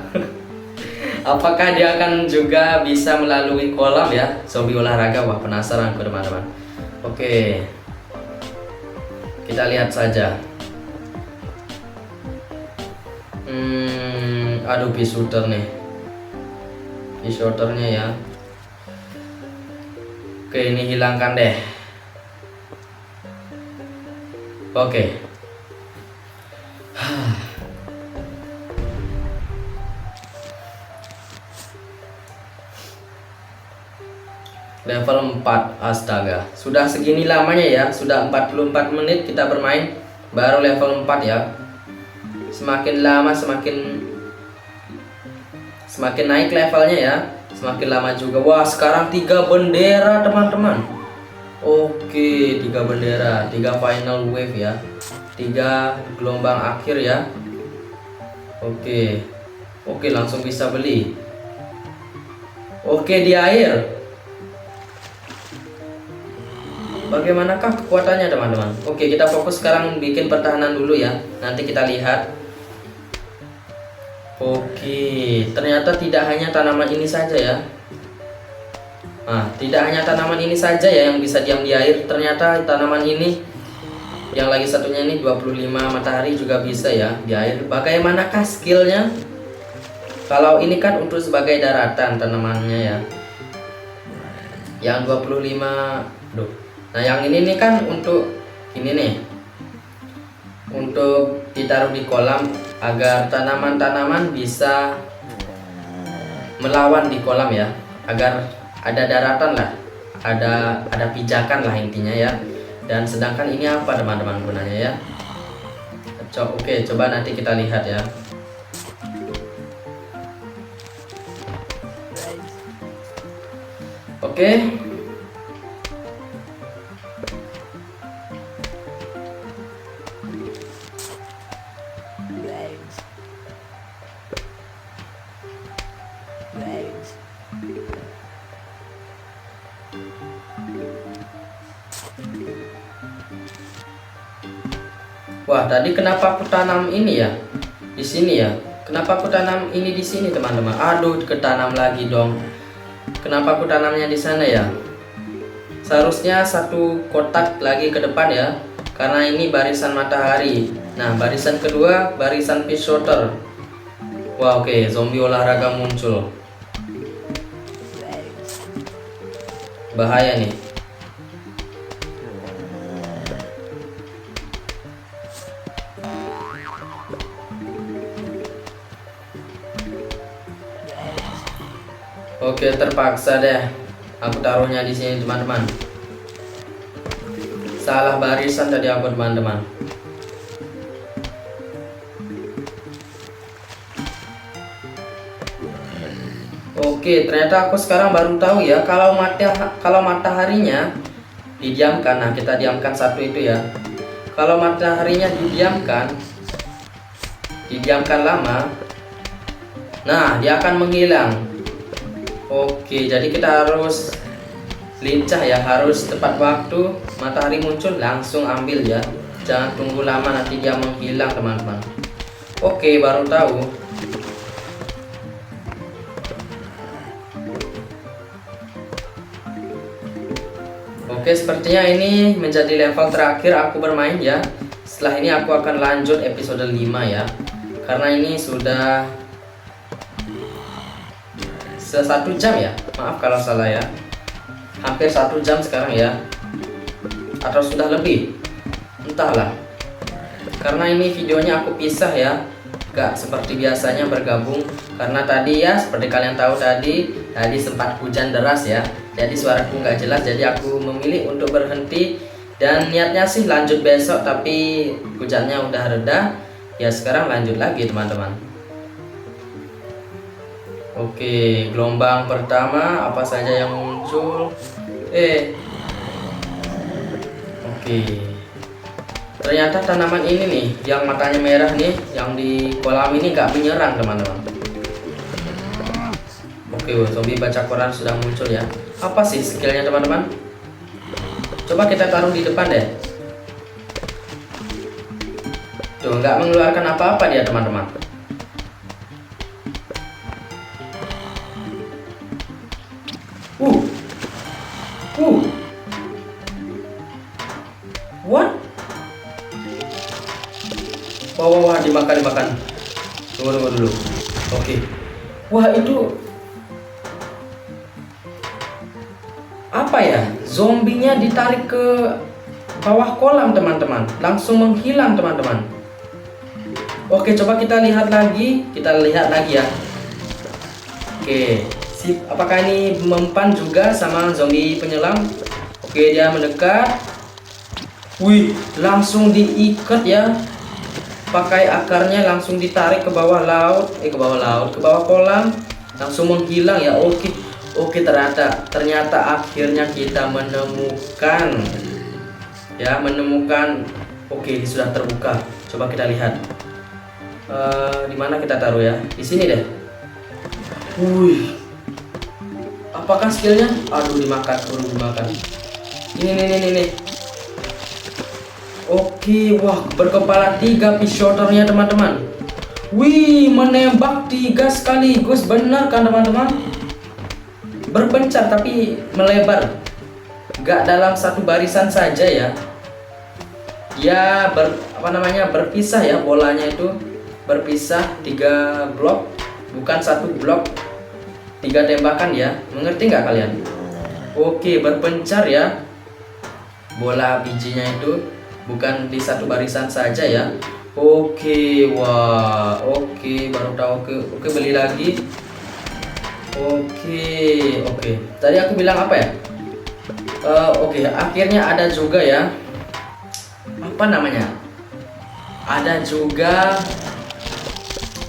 Apakah dia akan juga bisa melalui kolam ya, zombie olahraga? Wah, penasaran aku teman-teman. Oke, kita lihat saja. Aduh, Pislotter nih, Pislotternya ya. Oke, ini hilangkan deh. Oke. Level 4, astaga. Sudah segini lamanya ya, sudah 44 menit kita bermain, baru level 4 ya. Semakin lama semakin naik levelnya ya, semakin lama juga. Wah, sekarang 3 bendera teman-teman. Oke, 3 bendera, 3 final wave ya, 3 gelombang akhir ya. Oke, langsung bisa beli. Oke, di air. Bagaimanakah kekuatannya teman-teman? Oke, kita fokus sekarang bikin pertahanan dulu ya. Nanti kita lihat. Oke, ternyata tidak hanya tanaman ini saja ya. Nah, tidak hanya tanaman ini saja ya yang bisa diam di air, ternyata tanaman ini yang lagi satunya ini 25 matahari juga bisa ya di air. Bagaimanakah skillnya? Kalau ini kan untuk sebagai daratan tanamannya ya. Yang 25, duh. Nah, yang ini nih kan untuk ini nih. Untuk ditaruh di kolam agar tanaman-tanaman bisa melawan di kolam ya, agar ada daratan lah, ada pijakan lah intinya ya. Dan sedangkan ini apa teman-teman gunanya ya? Oke, coba nanti kita lihat ya. Oke. Wah, tadi kenapa aku tanam ini ya? Di sini ya. Kenapa aku tanam ini di sini, teman-teman? Aduh, ketanam lagi dong. Kenapa aku tanamnya di sana ya? Seharusnya satu kotak lagi ke depan ya. Karena ini barisan matahari. Nah, barisan kedua barisan fish shooter. Wah, oke, zombie olahraga muncul. Bahaya nih. Oke, terpaksa deh aku taruhnya di sini, teman-teman. Salah barisan tadi aku, teman-teman. Oke, ternyata aku sekarang baru tahu ya kalau mataharinya didiamkan. Nah, kita diamkan satu itu ya. Kalau mataharinya didiamkan lama, nah dia akan menghilang. Oke, jadi kita harus lincah ya, harus tepat waktu matahari muncul langsung ambil ya. Jangan tunggu lama, nanti dia menghilang, teman-teman. Oke, baru tahu. Oke, sepertinya ini menjadi level terakhir aku bermain ya. Setelah ini aku akan lanjut episode 5 ya. Karena ini sudah 1 jam ya. Maaf kalau salah ya. Hampir 1 jam sekarang ya. Atau sudah lebih. Entahlah. Karena ini videonya aku pisah ya. Gak seperti biasanya bergabung. Karena tadi ya seperti kalian tahu tadi sempat hujan deras ya. Jadi suaraku nggak jelas, jadi aku memilih untuk berhenti. Dan niatnya sih lanjut besok, tapi hujannya udah reda. Ya sekarang lanjut lagi, teman-teman. Oke, gelombang pertama apa saja yang muncul? Oke. Ternyata tanaman ini nih, yang matanya merah nih, yang di kolam ini nggak menyerang, teman-teman. Oke, zombie baca koran sudah muncul ya. Apa sih skillnya, teman-teman? Coba kita taruh di depan deh. Tuh, nggak mengeluarkan apa-apa dia, teman-teman. What? Wah, dimakan. Tunggu dulu. Oke. Wah, itu apa ya? Zombinya ditarik ke bawah kolam, teman-teman. Langsung menghilang, teman-teman. Oke, coba kita lihat lagi. Ya. Oke, sip. Apakah ini mempan juga sama zombie penyelam? Oke, dia mendekat. Wih, langsung diikat ya. Pakai akarnya langsung ditarik ke bawah laut, ke bawah kolam, langsung menghilang ya. Oke, ternyata akhirnya kita menemukan. Oke, ini sudah terbuka. Coba kita lihat. Di mana kita taruh ya? Di sini deh. Wih. Apakah skillnya? Aduh, dimakan. Ini. Oke, wah, berkepala 3 fish shooternya, teman-teman. Wih, menembak 3 sekaligus, benar kan, teman-teman? berpencar tapi melebar, gak dalam satu barisan saja ya. Dia berpisah ya, bolanya itu berpisah 3 blok, bukan satu blok 3 tembakan ya. Mengerti nggak kalian? Oke, berpencar ya, bola bijinya itu bukan di satu barisan saja ya. Oke, wah, oke, baru tahu. Oke, beli lagi. Oke. Tadi aku bilang apa ya? Oke, akhirnya ada juga ya. Apa namanya? Ada juga.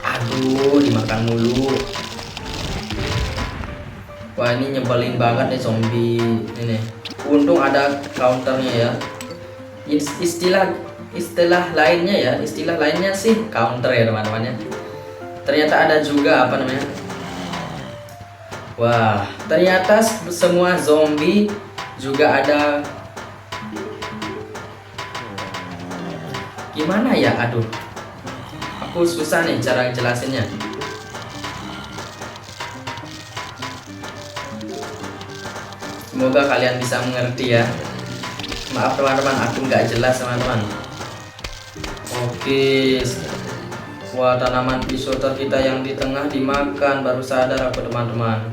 Aduh, dimakan mulu. Wah, ini nyebelin banget nih zombie ini. Untung ada counternya ya. Istilah lainnya sih counter ya teman-teman ya. Ternyata ada juga apa namanya? Wah, ternyata semua zombie juga ada. Gimana ya? Aduh, aku susah nih cara jelasinnya. Semoga kalian bisa mengerti ya. Maaf teman-teman, aku nggak jelas teman-teman. Oke. Wah, tanaman pisoter kita yang di tengah dimakan, baru sadar aku teman-teman.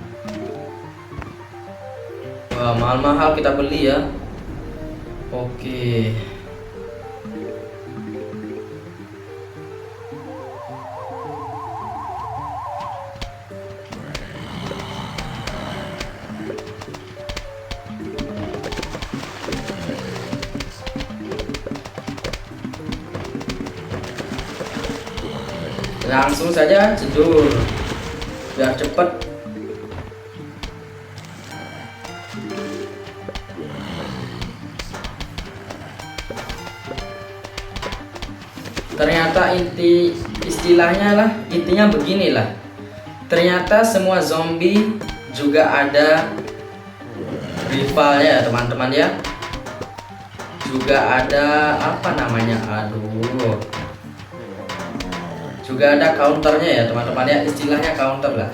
Wah, mahal-mahal kita beli ya. Oke. Langsung saja jedur biar cepet. Ternyata intinya beginilah. Ternyata semua zombie juga ada rivalnya ya teman-teman ya. Juga ada apa namanya? Aduh. Juga ada counternya ya teman-teman ya, istilahnya counter lah.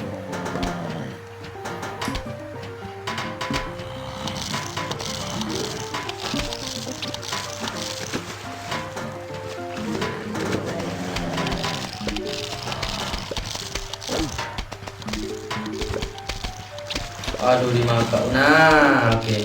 Aduh, dimakan. Nah, oke.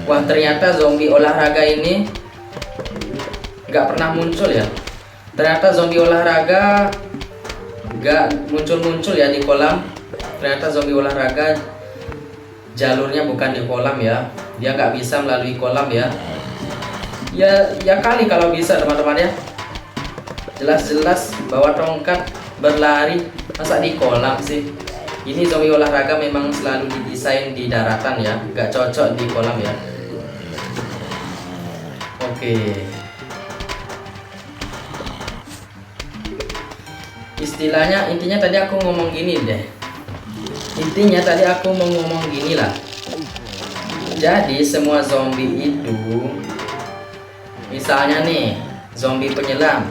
Wah, ternyata zombie olahraga ini nggak pernah muncul ya. Ternyata zombie olahraga nggak muncul ya di kolam. Ternyata zombie olahraga jalurnya bukan di kolam ya. Dia nggak bisa melalui kolam ya. Ya kali kalau bisa teman-teman ya. Jelas-jelas bawa tongkat berlari, masa di kolam sih? Ini zombie olahraga memang selalu didesain di daratan ya, nggak cocok di kolam ya. Oke. Intinya tadi aku ngomong gini deh. Intinya tadi aku mau ngomong gini lah. Jadi semua zombie itu, misalnya nih zombie penyelam,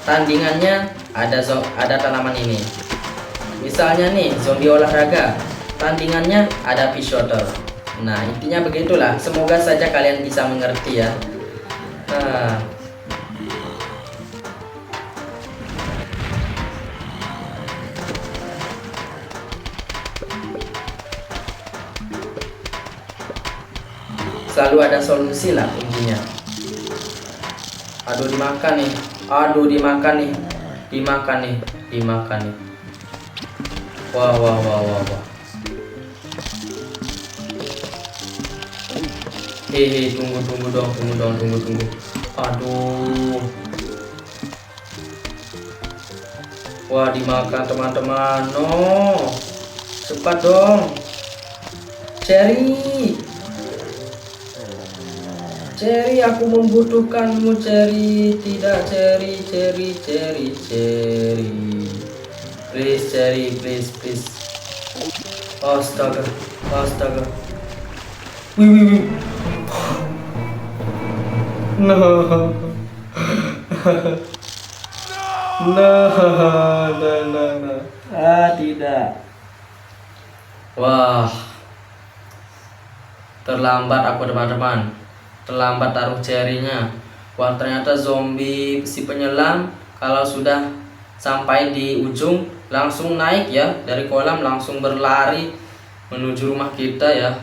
tandingannya ada tanaman ini. Misalnya nih zombie olahraga, tandingannya ada pisoter. Nah, intinya begitulah. Semoga saja kalian bisa mengerti ya. Nah, selalu ada solusi lah intinya. Aduh, dimakan nih. Dimakan nih. Wah. Tunggu dong. Aduh. Wah, dimakan teman-teman. No. Cepat dong. Cherry. Cherry, aku membutuhkanmu, Cherry. Tidak, Cherry, Cherry, Cherry, Cherry. Please, Cherry, please, please. Astaga, astaga. Wih, wih, wih. No. No, no, no, no. Ah, tidak. Wah, terlambat aku teman-teman. Terlambat taruh cherry-nya. Wah, ternyata zombie si penyelam kalau sudah sampai di ujung langsung naik ya dari kolam, langsung berlari menuju rumah kita ya.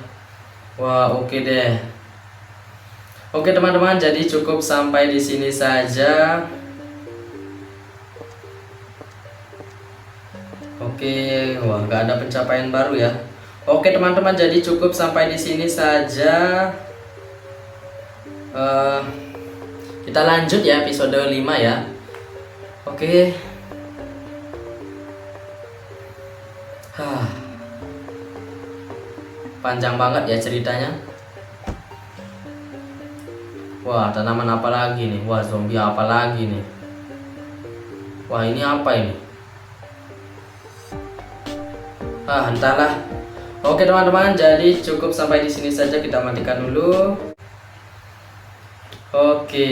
Wah, oke deh. Oke teman-teman, jadi cukup sampai di sini saja. Oke, wah nggak ada pencapaian baru ya. Oke teman-teman, jadi cukup sampai di sini saja. Kita lanjut ya episode 5 ya. Oke. Panjang banget ya ceritanya. Wah, tanaman apa lagi nih? Wah, zombie apa lagi nih? Wah, ini apa ini? Entahlah. Oke teman-teman, jadi cukup sampai di sini saja, kita matikan dulu. Oke.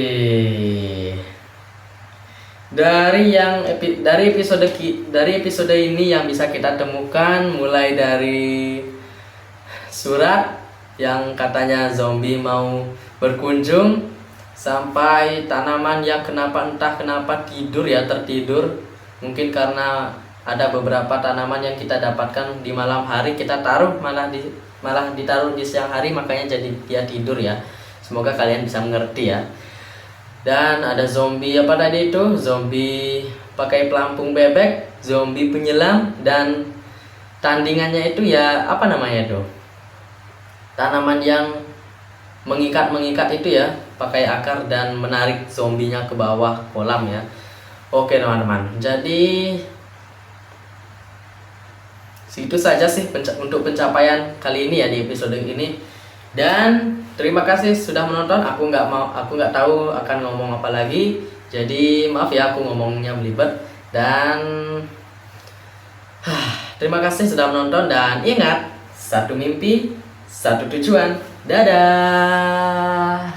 Dari episode ini yang bisa kita temukan mulai dari surat yang katanya zombie mau berkunjung, sampai tanaman yang entah kenapa tertidur. Mungkin karena ada beberapa tanaman yang kita dapatkan di malam hari, kita taruh malah ditaruh di siang hari, makanya jadi dia tidur ya. Semoga kalian bisa mengerti ya. Dan ada zombie apa tadi itu? Zombie pakai pelampung bebek, zombie penyelam, dan tandingannya itu ya apa namanya itu? Tanaman yang mengikat itu ya, pakai akar dan menarik zombinya ke bawah kolam ya. Oke teman-teman, jadi situ saja sih untuk pencapaian kali ini ya di episode ini. Dan terima kasih sudah menonton. Aku nggak tahu akan ngomong apa lagi. Jadi maaf ya aku ngomongnya belibet. Dan terima kasih sudah menonton, dan ingat, satu mimpi, satu tujuan. Dadah.